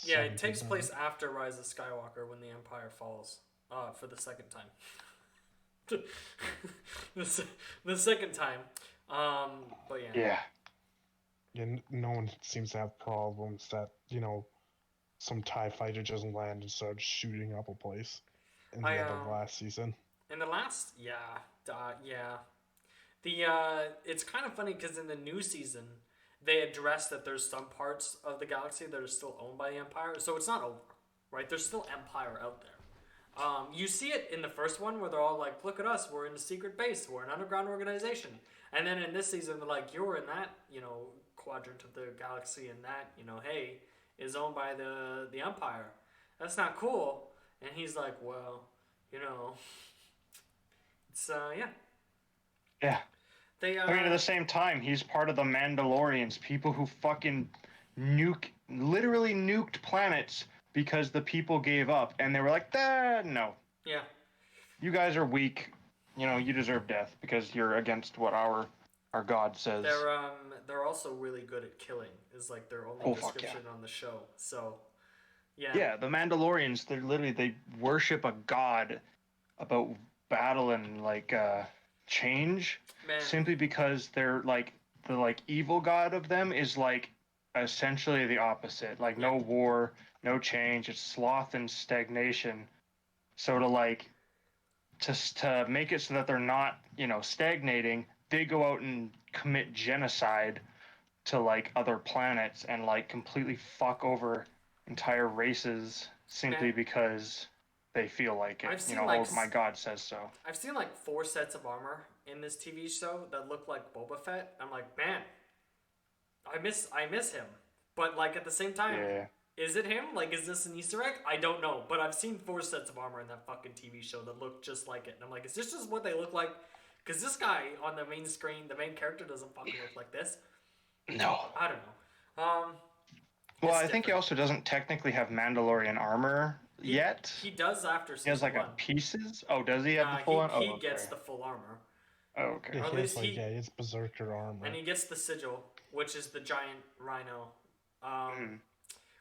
Yeah, it takes place after Rise of Skywalker when the Empire falls for the second time. the second time. But yeah. And no one seems to have problems that some TIE fighter just landed and started shooting up a place in the end of last season. In the last, it's kind of funny because in the new season, they address that there's some parts of the galaxy that are still owned by the Empire, so it's not over, right? There's still Empire out there. You see it in the first one where they're all like, look at us, we're in a secret base, we're an underground organization. And then in this season, they're like, you're in that, quadrant of the galaxy, and that, hey, is owned by the Empire. That's not cool. And he's like, well, it's yeah. Yeah. They I mean, at the same time, he's part of the Mandalorians, people who fucking literally nuked planets because the people gave up, and they were like, no. Yeah. You guys are weak. You deserve death because you're against what our God says. They're also really good at killing. Is like their only description on the show. So, yeah. Yeah, the Mandalorians, they worship a god about battle and like change. Man. Simply because they're like the evil god of them is like essentially the opposite. Like no war, no change. It's sloth and stagnation. So to make it so that they're not stagnating, they go out and commit genocide to like other planets and like completely fuck over entire races simply because they feel like it. My God says so. I've seen like 4 sets of armor in this TV show that look like Boba Fett. I'm like, man, I miss him. But like at the same time, is it him? Like, is this an Easter egg? I don't know. But I've seen 4 sets of armor in that fucking TV show that look just like it. And I'm like, is this just what they look like? Because this guy on the main screen, the main character, doesn't fucking look like this. No. I don't know. Well, I think he also doesn't technically have Mandalorian armor yet. He does after season 1. He has like a pieces. Oh, does he have the full one? He gets the full armor. Oh, okay. Yeah, Or at least it's berserker armor. And he gets the sigil, which is the giant rhino.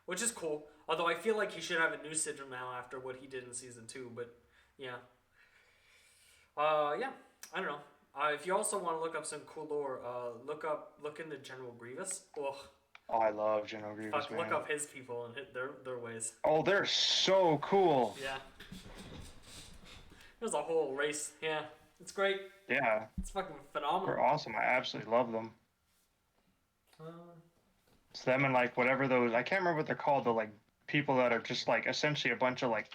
Which is cool. Although I feel like he should have a new sigil now after what he did in season 2. But yeah. Yeah. I don't know. If you also want to look up some cool lore, look into General Grievous. Ugh. Oh, I love General Grievous, man. Look up his people and hit their ways. Oh, they're so cool. Yeah. There's a whole race. Yeah. It's great. Yeah. It's fucking phenomenal. They're awesome. I absolutely love them. It's them and like whatever those, I can't remember what they're called, the like people that are just like essentially a bunch of like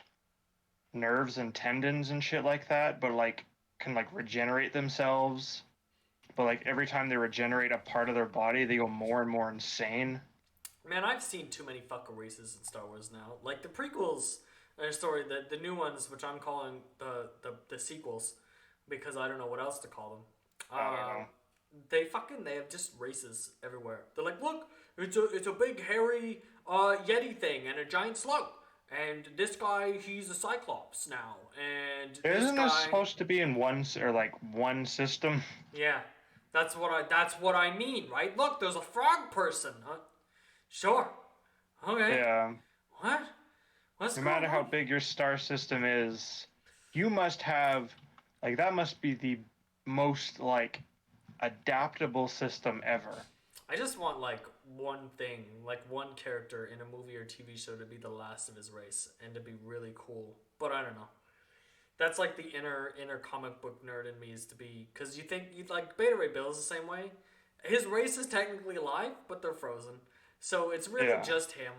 nerves and tendons and shit like that, but like can like regenerate themselves. But like every time they regenerate a part of their body, they go more and more insane. Man, I've seen too many fucking races in Star Wars now. Like the prequels, the new ones, which I'm calling the sequels, because I don't know what else to call them. I don't know. They have just races everywhere. They're like, look, it's a big hairy Yeti thing and a giant slug. And this guy, he's a Cyclops now. And isn't this supposed to be in one system? Yeah, that's what I mean, right? Look, there's a frog person. Sure. Okay. Yeah. What? What's going on? No matter how big your star system is, you must have that must be the most adaptable system ever. I just want one thing, one character in a movie or TV show to be the last of his race and to be really cool. But I don't know. That's the inner comic book nerd in me is to be, because you think Beta Ray Bill's the same way. His race is technically alive, but they're frozen, so it's really just him.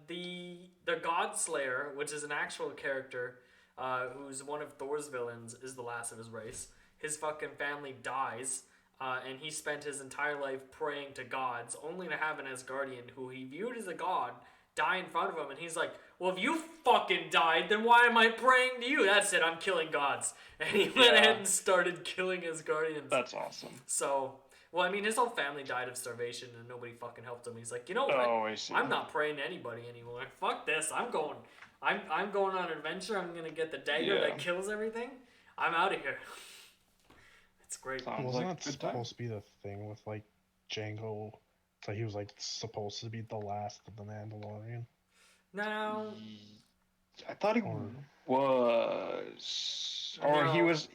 The God Slayer, which is an actual character, who's one of Thor's villains, is the last of his race. His fucking family dies. And he spent his entire life praying to gods, only to have an Asgardian who he viewed as a god die in front of him. And he's like, well, if you fucking died, then why am I praying to you? That's it, I'm killing gods. And he went ahead and started killing Asgardians. That's awesome. So, well, I mean, his whole family died of starvation and nobody fucking helped him. He's like, you know what? Oh, I see. I'm not praying to anybody anymore. Fuck this. I'm going on an adventure. I'm going to get the dagger that kills everything. I'm out of here. It's great. Wasn't that supposed to be the thing with Django? So he was supposed to be the last of the Mandalorian. No. I thought he was, or he was.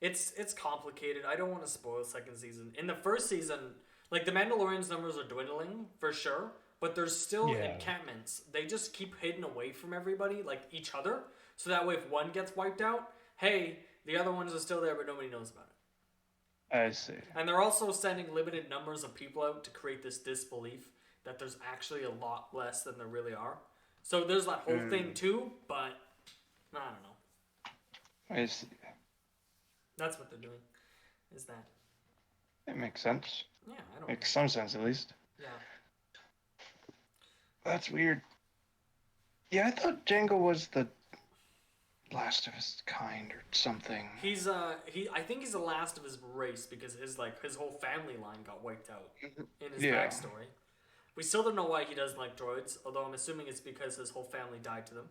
It's complicated. I don't want to spoil second season. In the first season, the Mandalorian's numbers are dwindling for sure, but there's still encampments. They just keep hidden away from everybody, each other, so that way if one gets wiped out, hey. The other ones are still there, but nobody knows about it. I see. And they're also sending limited numbers of people out to create this disbelief that there's actually a lot less than there really are. So there's that whole thing too, but I don't know. I see. That's what they're doing, is that. It makes sense. Yeah, I don't. Makes some sense at least. Yeah. That's weird. Yeah, I thought Django was the last of his kind or something. I think he's the last of his race because his whole family line got wiped out in his Yeah. backstory. We still don't know why he doesn't like droids, although I'm assuming it's because his whole family died to them.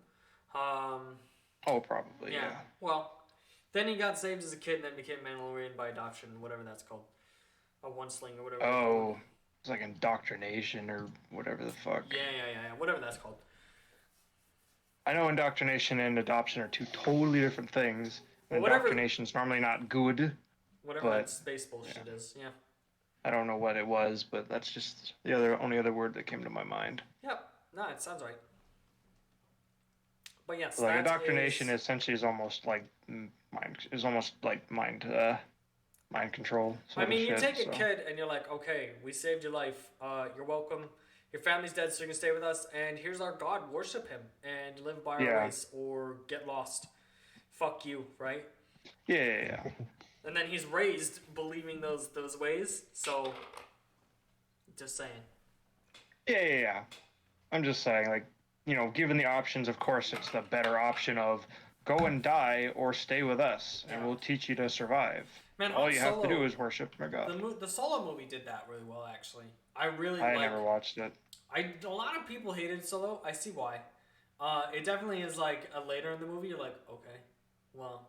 Oh, probably, yeah. Well, then he got saved as a kid and then became Mandalorian by adoption, whatever that's called. A one-sling or whatever. Oh, it's like indoctrination or whatever the fuck. Yeah, whatever that's called. I know indoctrination and adoption are two totally different things. Well, Indoctrination's normally not good. Whatever that space bullshit is, yeah. I don't know what it was, but that's just the only other word that came to my mind. Yep. No, it sounds right. But yes, like indoctrination essentially is almost like mind control. I mean, you take a kid and you're like, okay, we saved your life. You're welcome. Your family's dead, so you can stay with us. And here's our God. Worship him and live by our ways, or get lost. Fuck you, right? Yeah. And then he's raised believing those ways. So, just saying. Yeah. I'm just saying, like, given the options, of course, it's the better option of go and die or stay with us, and we'll teach you to survive. Man, all you have to do is worship my God. The Solo movie did that really well, actually. I never watched it. A lot of people hated Solo. I see why. It definitely is like later in the movie, you're like, okay, well,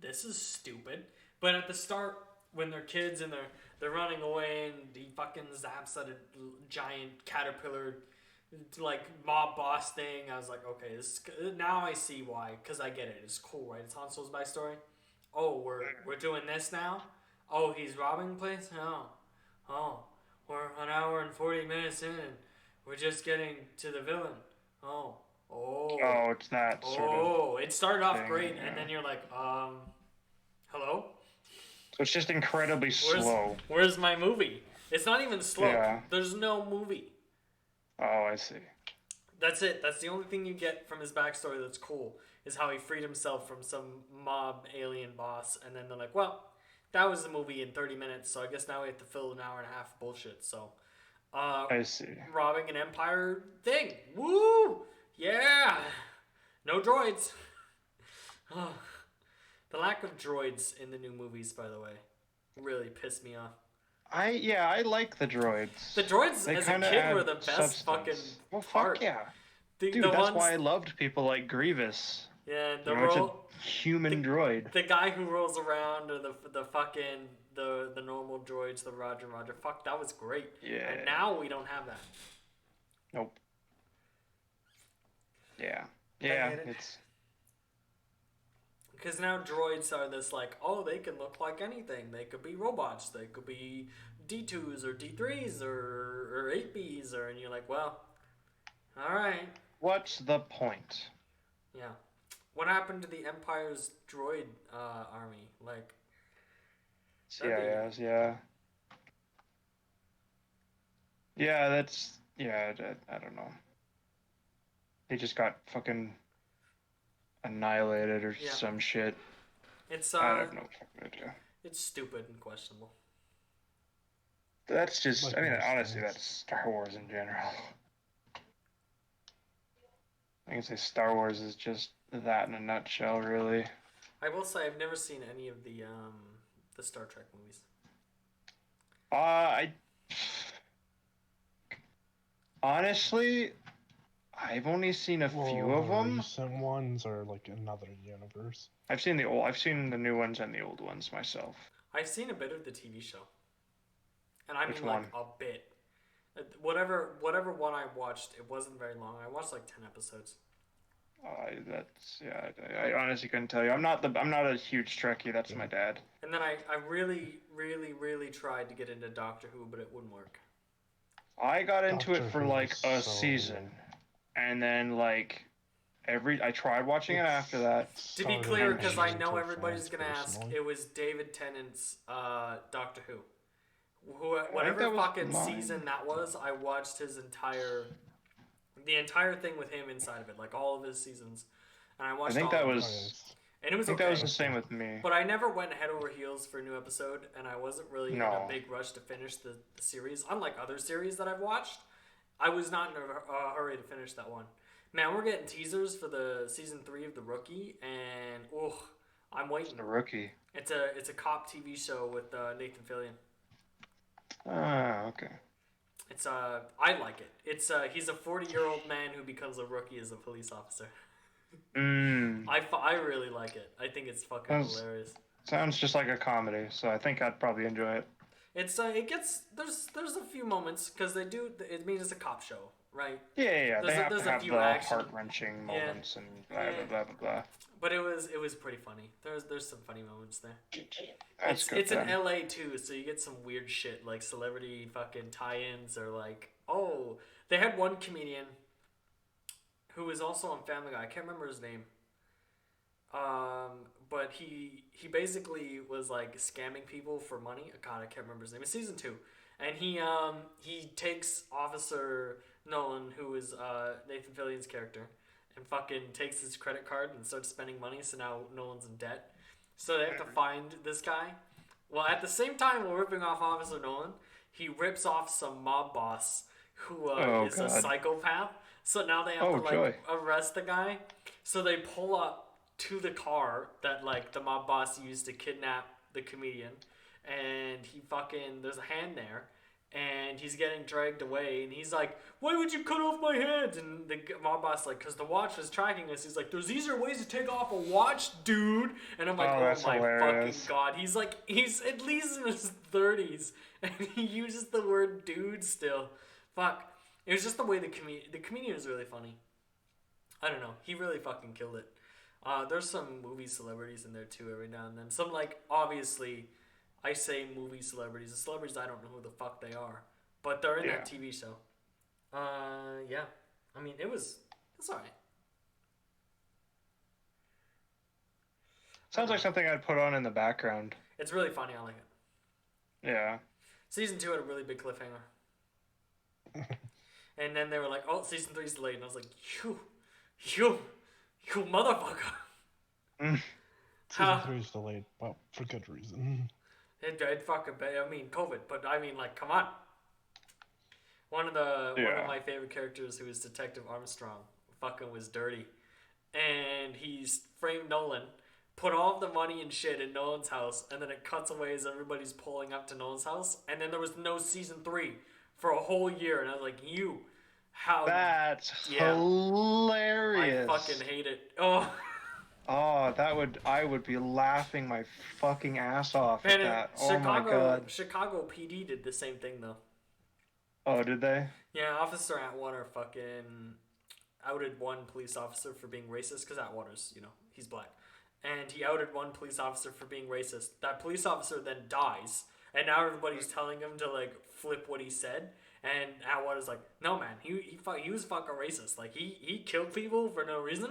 this is stupid. But at the start, when they're kids and they're running away and he fucking zaps at a giant caterpillar, like mob boss thing, I was like, okay, now I see why, because I get it. It's cool, right? It's Han Solo's backstory. Oh, we're doing this now? Oh, he's robbing the place? Oh, we're an hour and 40 minutes in and we're just getting to the villain. Oh, it's that sort of. Oh, it started off thing, great, and then you're like, hello? So it's just incredibly slow. Where's my movie? It's not even slow. Yeah. There's no movie. Oh, I see. That's it. That's the only thing you get from his backstory that's cool, is how he freed himself from some mob alien boss, and then they're like, well, that was the movie in 30 minutes, so I guess now we have to fill an hour and a half of bullshit, so... I see. Robbing an Empire thing. Woo! Yeah! No droids. The lack of droids in the new movies, by the way, really pissed me off. I like the droids. The droids as a kid were the best fucking part. Fuck yeah. Dude, why I loved people like Grievous. Yeah, it's a human droid. The guy who rolls around, or the fucking the normal droids, the Roger. Fuck, that was great. Yeah. And now we don't have that. Nope. Yeah. Yeah. It's because now droids are this like, oh, they can look like anything. They could be robots. They could be D2s or D3s or 8Bs and you're like, well, all right. What's the point? Yeah. What happened to the Empire's droid army? Like, CIS, yeah. Yeah, that's... Yeah, I don't know. They just got fucking annihilated or some shit. It's I have no fucking idea. It's stupid and questionable. That's just... honestly, that's Star Wars in general. I can say Star Wars is just that in a nutshell, really. I will say I've never seen any of the Star Trek movies. Honestly, I've only seen a few of them. Recent ones are like another universe. I've seen the new ones and the old ones myself. I've seen a bit of the TV show, and I Which mean like a bit. Whatever one I watched, it wasn't very long. I watched like 10 episodes. I honestly couldn't tell you. I'm not a huge Trekkie. That's my dad. And then I really, really, really tried to get into Doctor Who, but it wouldn't work. I got into it for like a season, and then like I tried watching it after that. To be clear, because I know everybody's gonna ask, it was David Tennant's Doctor Who. Whatever fucking season that was, I watched the entire thing with him inside of it, like all of his seasons, and I watched. I think that was and it was I think okay. that was the same with me. But I never went head over heels for a new episode, and I wasn't really in a No. big rush to finish the series. Unlike other series that I've watched, I was not in a hurry to finish that one. Man, we're getting teasers for the season 3 of The Rookie, and I'm waiting. The Rookie. It's a cop TV show with Nathan Fillion. Ah, okay. It's I like it. It's he's a 40-year-old man who becomes a rookie as a police officer. I really like it. I think it's fucking hilarious. Sounds just like a comedy, so I think I'd probably enjoy it. It's it gets there's a few moments because they do. It means it's a cop show, right? Yeah. They have to have few the action. heart-wrenching moments and blah, Yeah. blah, blah, blah, blah. But it was pretty funny. There's some funny moments there. That's good It's then. in LA too, so you get some weird shit like celebrity fucking tie-ins or like they had one comedian who was also on Family Guy. I can't remember his name. But he basically was like scamming people for money. God, I can't remember his name. It's season 2, and he takes Officer Nolan, who is Nathan Fillion's character, and fucking takes his credit card and starts spending money. So now Nolan's in debt. So they have to find this guy. Well, at the same time, while ripping off Officer Nolan, he rips off some mob boss who is a psychopath. So now they have to arrest the guy. So they pull up to the car that like the mob boss used to kidnap the comedian, and there's a hand there, and he's getting dragged away, and he's like, "Why would you cut off my hands?" And the mob boss like, "Cause the watch was tracking us." He's like, "There's easier ways to take off a watch, dude." And I'm like, "Oh my hilarious. fucking god!" He's at least in his 30s, and he uses the word "dude" still. Fuck. It was just the way the comedian was really funny. I don't know. He really fucking killed it. There's some movie celebrities in there too every now and then. Some like, obviously, I say movie celebrities. The celebrities, I don't know who the fuck they are. But they're in that TV show. Yeah. I mean, it's alright. Sounds like something I'd put on in the background. It's really funny. I like it. Yeah. Season 2 had a really big cliffhanger. And then they were like, "Oh, season 3's delayed." And I was like, you motherfucker. Season 3 is delayed, but for good reason. It fucking, I mean, COVID, but I mean, like, come on. One of my favorite characters, who is Detective Armstrong, fucking was dirty. And he's framed Nolan, put all of the money and shit in Nolan's house, and then it cuts away as everybody's pulling up to Nolan's house, and then there was no season 3 for a whole year, and I was like, that's hilarious. I fucking hate it. I would be laughing my fucking ass off at that. Oh my god. Chicago PD did the same thing though. Oh, did they? Yeah, Officer Atwater fucking outed one police officer for being racist, because Atwater's, he's black. And he outed one police officer for being racist. That police officer then dies, and now everybody's telling him to like flip what he said. And Atwater's like, "No, man, he was fucking racist. Like, he killed people for no reason.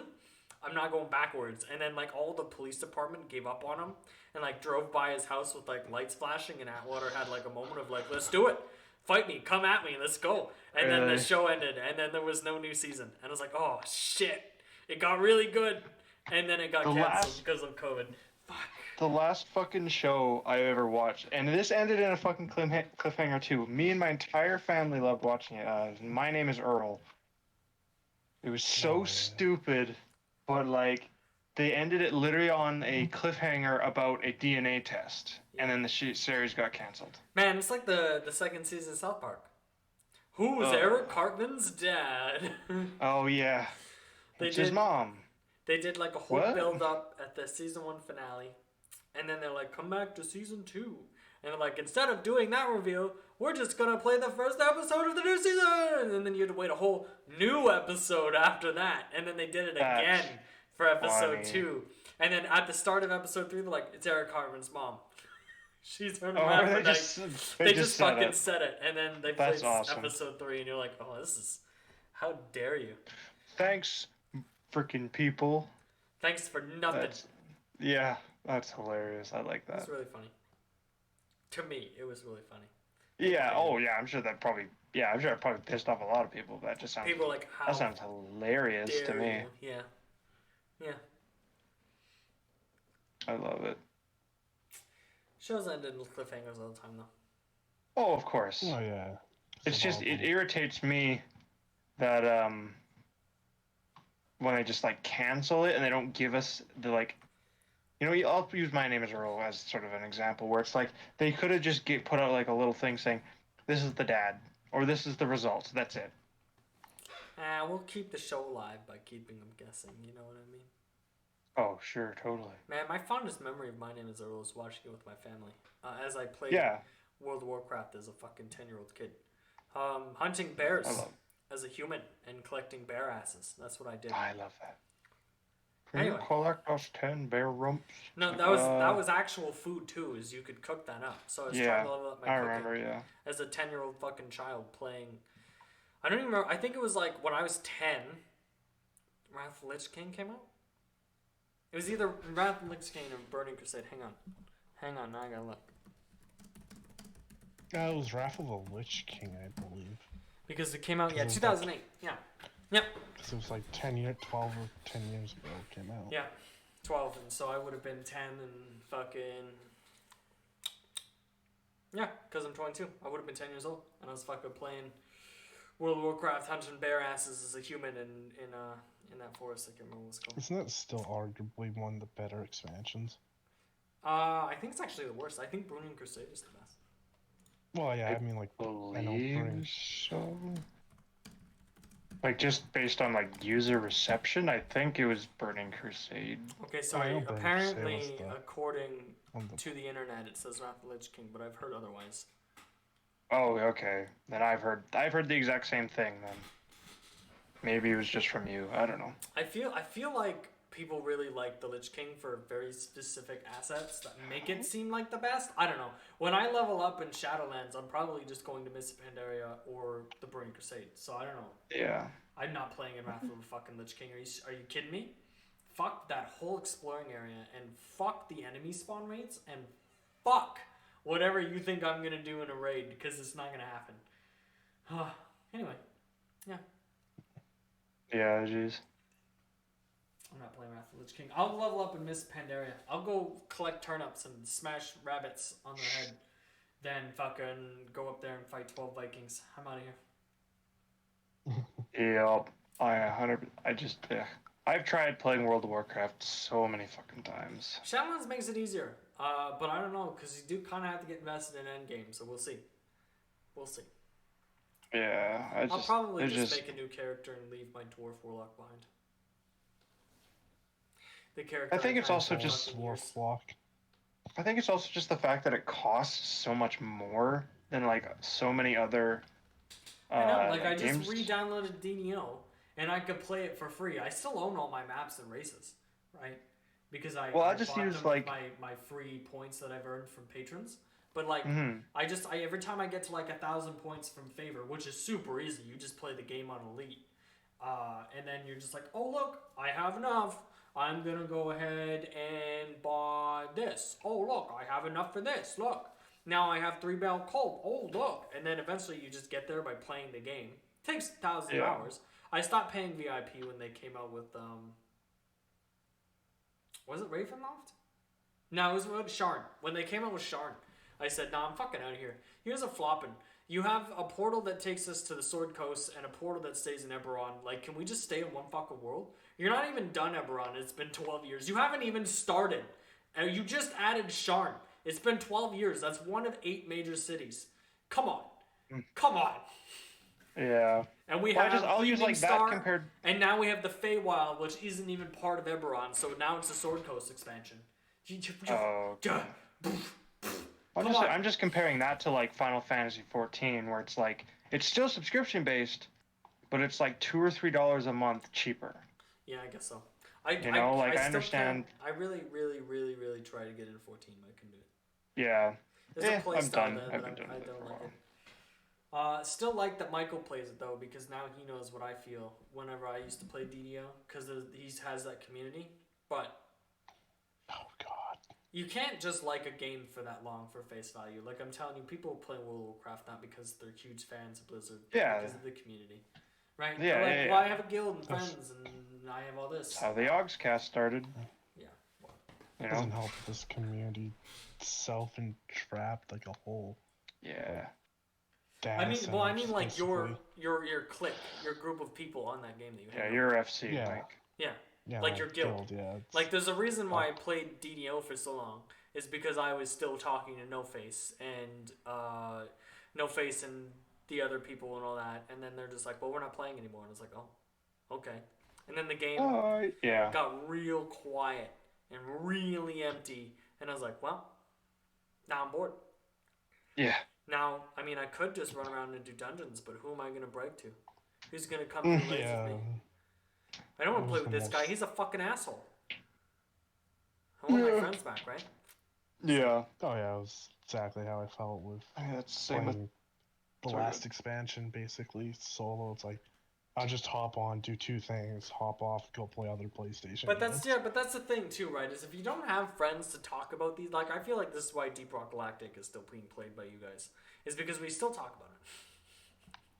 I'm not going backwards." And then, like, all the police department gave up on him and, like, drove by his house with, like, lights flashing. And Atwater had, like, a moment of, like, "Let's do it. Fight me. Come at me. Let's go." And then the show ended. And then there was no new season. And I was like, "Oh, shit. It got really good." And then it got canceled because of COVID. Fuck. The last fucking show I ever watched, and this ended in a fucking cliffhanger too. Me and my entire family loved watching it. My Name is Earl. It was so stupid, but like, they ended it literally on a cliffhanger about a DNA test, and then the series got canceled. Man, it's like the second season of South Park. Who was Eric Cartman's dad? Oh yeah, it's his mom. They did like a whole build up at the season 1 finale. And then they're like, "Come back to season 2." And they're like, "Instead of doing that reveal, we're just going to play the first episode of the new season." And then you had to wait a whole new episode after that. And then they did it again for episode 2. And then at the start of episode 3, they're like, "It's Eric Cartman's mom." She's from They just fucking said it. And then they played episode 3. And you're like, "Oh, this is... How dare you?" Thanks, freaking people. Thanks for nothing. That's hilarious. I like that. It's really funny. To me, it was really funny. Yeah. Oh, yeah. I'm sure that probably pissed off a lot of people. That just sounds. People like, how that sounds hilarious to me. You? Yeah. I love it. Shows ended with cliffhangers all the time, though. Oh, of course. Oh yeah. It's just it Vollatile. irritates me that when they just like cancel it and they don't give us the like, I'll use My Name is Earl as sort of an example where it's like they could have just put out like a little thing saying this is the dad or this is the results. That's it. We'll keep the show alive by keeping them guessing. You know what I mean? Oh, sure, totally. Man, my fondest memory of My Name is Earl is watching it with my family as I played Yeah, World of Warcraft as a fucking 10-year-old kid. Hunting bears I love. as a human and collecting bear asses. That's what I did. I love that. Anyway. Collect us 10 bear rumps. No, that was actual food too. Is you could cook that up. So I was trying to level up my I cooking remember. Yeah. as a 10-year-old fucking child playing. I don't even remember. I think it was like when I was 10. Wrath of the Lich King came out. It was either Wrath of the Lich King or Burning Crusade. Hang on. Now I gotta look. It was Wrath of the Lich King, I believe. Because it came out, Because it was 2008. Yeah. Yep. Because it was like 12 or 10 years ago it came out. Yeah. 12, and so I would have been 10 and fucking. Yeah, because I'm 22. I would have been 10 years old, and I was fucking playing World of Warcraft, hunting bear asses as a human in that forest. I can't remember what it's called. Isn't that still arguably one of the better expansions? I think it's actually the worst. I think Burning Crusade is the best. Well, yeah, I mean, like, I know Believe Burning. so. Like just based on like user reception, I think it was Burning Crusade. Okay, so I know Burning Crusade apparently, was the- according one of the- to the internet, it says Wrath of the Lich King, but I've heard otherwise. Oh, okay. Then I've heard the exact same thing. Then maybe it was just from you. I don't know. I feel like people really like the Lich King for very specific assets that make it seem like the best. I don't know. When I level up in Shadowlands, I'm probably just going to Miss Pandaria or the Burning Crusade. So I don't know. Yeah. I'm not playing in Wrath of the fucking Lich King. Are you kidding me? Fuck that whole exploring area and fuck the enemy spawn rates and fuck whatever you think I'm gonna do in a raid because it's not gonna happen. Anyway, yeah. Yeah, jeez. I'm not playing Wrath of the Lich King. I'll level up in Miss Pandaria. I'll go collect turnips and smash rabbits on their head. Then fucking go up there and fight 12 Vikings. I'm out of here. Yep. I've tried playing World of Warcraft so many fucking times. Shadowlands makes it easier. But I don't know, because you do kind of have to get invested in endgame, so we'll see. We'll see. Yeah, I'll probably just make a new character and leave my Dwarf Warlock behind. The character I think it's I've also had for just fucking years. Warlock. I think it's also just the fact that it costs so much more than like so many other I know, like I games. just re-downloaded DDO and I could play it for free. I still own all my maps and races, right? Because I just bought use, them like- with my free points that I've earned from patrons. But like Mhm. I every time I get to like 1,000 points from favor, which is super easy, you just play the game on elite, and then you're just like, oh look, I have enough. I'm gonna go ahead and buy this. Oh look, I have enough for this. Look, now I have 3-barrel Colt. Oh look, and then eventually you just get there by playing the game. It takes 1,000 hours. I stopped paying VIP when they came out with was it Ravenloft? No, it was with Sharn. When they came out with Sharn, I said, "No, I'm fucking out of here. Here's a flopping. You have a portal that takes us to the Sword Coast and a portal that stays in Eberron. Like, can we just stay in one fucking world? You're not even done Eberron. It's been 12 years. You haven't even started. You just added Sharn. It's been 12 years. That's one of 8 major cities. Come on. Come on." Yeah. And we Well, have I'll use Evening like Star, that compared. and now we have the Feywild, which isn't even part of Eberron, so now it's a Sword Coast expansion. Oh. I'm just comparing that to like Final Fantasy 14, where it's like it's still subscription based, but it's like $2 or $3 a month cheaper. Yeah, I guess so. I still understand. I really try to get into 14, but I couldn't do it. Yeah. There's a play I'm style done. there I've that been doing I it don't for a like while. it. Still like that Michael plays it though, because now he knows what I feel whenever I used to play DDO, because he has that community. But Oh god. you can't just like a game for that long for face value. Like I'm telling you, people play World of Warcraft not because they're huge fans of Blizzard, but Yeah. because of the community. Right? Yeah, They're like, yeah, well, yeah. I have a guild and friends, and I have all this. That's how the Ogscast started. Yeah. Well, You Doesn't know? help that this community self-entrapped like a whole Yeah. data center, I mean, like basically. your clique, your group of people on that game that you Yeah, hang out you're with. FC, Yeah. Mike. Yeah, Yeah, like your guild. yeah. Like, there's a reason why I played DDO for so long. Is because I was still talking to No Face and No Face and the other people and all that, and then they're just like, "Well, we're not playing anymore," and it's like, "Oh, okay." And then the game Yeah. got real quiet and really empty, and I was like, "Well, now I'm bored." Yeah. Now, I mean, I could just run around and do dungeons, but who am I gonna brag to? Who's gonna come through raids Yeah. with me? I don't want to That play was with the this guy. most- He's a fucking asshole. I want my Yeah. friends back, right? Yeah. Oh yeah, it was exactly how I felt with Yeah, that's the same with playing the Sorry. last expansion, basically solo. It's like I'll just hop on, do two things, hop off, go play other PlayStation. But that's games. but that's the thing too, right? Is if you don't have friends to talk about these, like I feel like this is why Deep Rock Galactic is still being played by you guys, is because we still talk about it.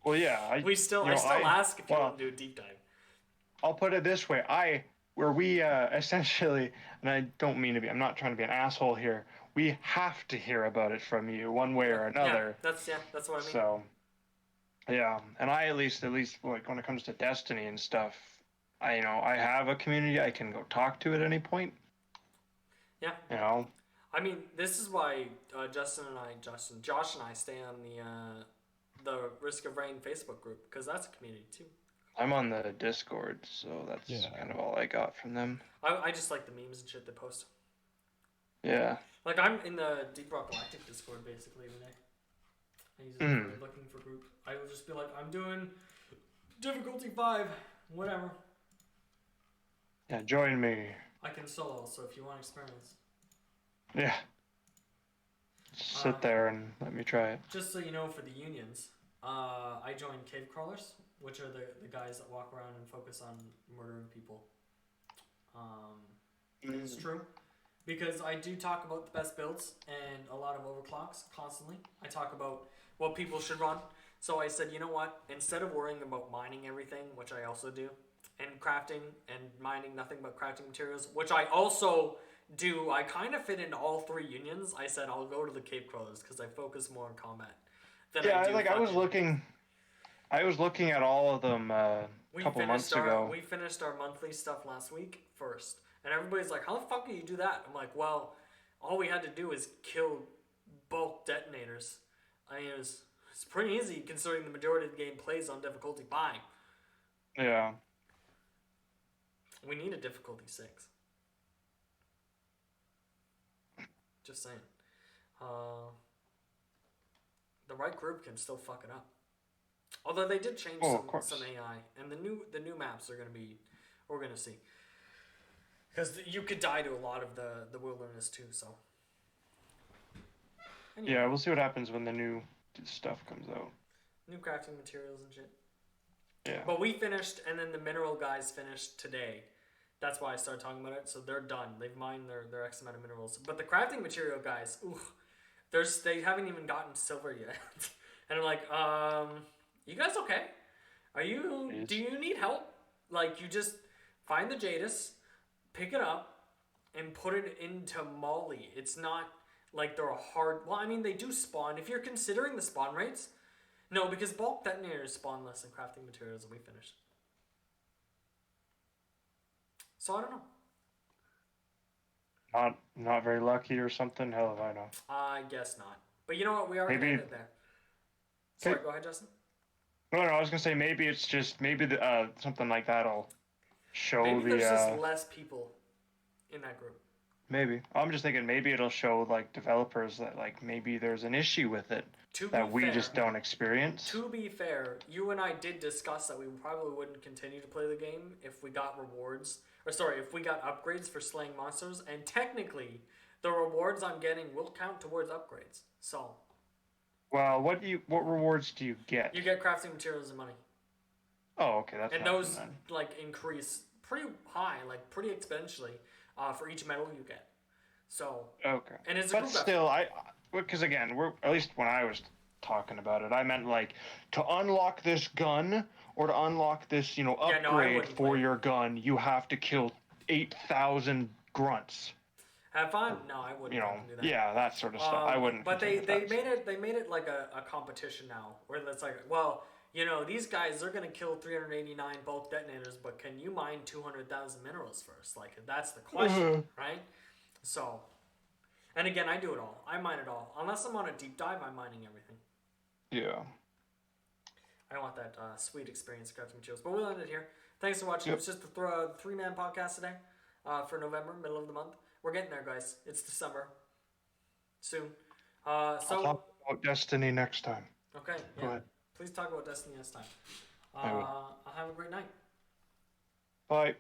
Well, yeah. I still ask if you want to do a deep dive. I'll put it this way. Where we essentially, and I don't mean to be, I'm not trying to be an asshole here. We have to hear about it from you one way or another. Yeah, that's what I mean. So, yeah, and I at least like when it comes to Destiny and stuff, I have a community I can go talk to at any point. Yeah. You know. I mean, this is why Josh and I stay on the Risk of Rain Facebook group, because that's a community too. I'm on the Discord, so that's kind of all I got from them. I just like the memes and shit they post. Yeah. Like, I'm in the Deep Rock Galactic Discord basically every day. I use it for looking for group. I will just be like, I'm doing difficulty 5, whatever. Yeah, join me. I can solo, so if you want experiments. Yeah. Sit there and let me try it. Just so you know, for the unions, I joined Cave Crawlers, which are the guys that walk around and focus on murdering people. It's true. Because I do talk about the best builds and a lot of overclocks constantly. I talk about what people should run. So I said, you know what? Instead of worrying about mining everything, which I also do, and crafting and mining nothing but crafting materials, which I also do, I kind of fit into all 3 unions. I said I'll go to the Cave Crawlers because I focus more on combat. I was looking at all of them a couple months ago. We finished our monthly stuff last week first. And everybody's like, how the fuck do you do that? I'm like, well, all we had to do is kill bulk detonators. I mean, it's pretty easy considering the majority of the game plays on difficulty 5. Yeah. We need a difficulty 6. Just saying. The right group can still fuck it up. Although they did change some AI, and the new maps are we're gonna see. Because you could die to a lot of the wilderness too, so. Anyway. Yeah, we'll see what happens when the new stuff comes out. New crafting materials and shit. Yeah. But we finished, and then the mineral guys finished today. That's why I started talking about it. So they're done. They've mined their X amount of minerals. But the crafting material guys, they haven't even gotten silver yet. And I'm like, you guys okay? Do you need help? Like, you just find the Jadis, pick it up, and put it into Molly. It's not like they're a hard... Well, I mean, they do spawn. If you're considering the spawn rates... No, because bulk detonators spawn less than crafting materials and we finished. So I don't know. Not very lucky or something? Hell if I know. I guess not. But you know what? We are going to end it there. Sorry, go ahead, Justin. No, I was going to say maybe it's just... Maybe something like that'll show maybe there's just less people in that group. Maybe. I'm just thinking maybe it'll show like developers that like maybe there's an issue with it that we just don't experience. To be fair, you and I did discuss that we probably wouldn't continue to play the game if we got if we got upgrades for slaying monsters, and technically the rewards I'm getting will count towards upgrades. So well, what rewards do you get? You get crafting materials and money. Oh, okay, that's and those like increase pretty high, like pretty exponentially. For each medal you get. So okay, and it's but still, because again, at least when I was talking about it, I meant like to unlock this gun or to unlock this, upgrade for your gun, you have to kill 8,000 grunts. Have fun? No, I wouldn't You know, fucking do that. yeah, that sort of stuff. I wouldn't. But they continue that. made it like a competition now, where it's like, well, you know, these guys, they're gonna kill 389 bulk detonators, but can you mine 200,000 minerals first? Like, that's the question, right? So, and again, I do it all. I mine it all. Unless I'm on a deep dive, I'm mining everything. Yeah. I want that sweet experience crafting materials. But we'll end it here. Thanks for watching. Yep. It was just a three-man podcast today for November, middle of the month. We're getting there, guys. It's December. Soon. I'll talk about Destiny next time. Okay. Yeah. Go ahead. Please talk about Destiny next time. I will. Have a great night. Bye.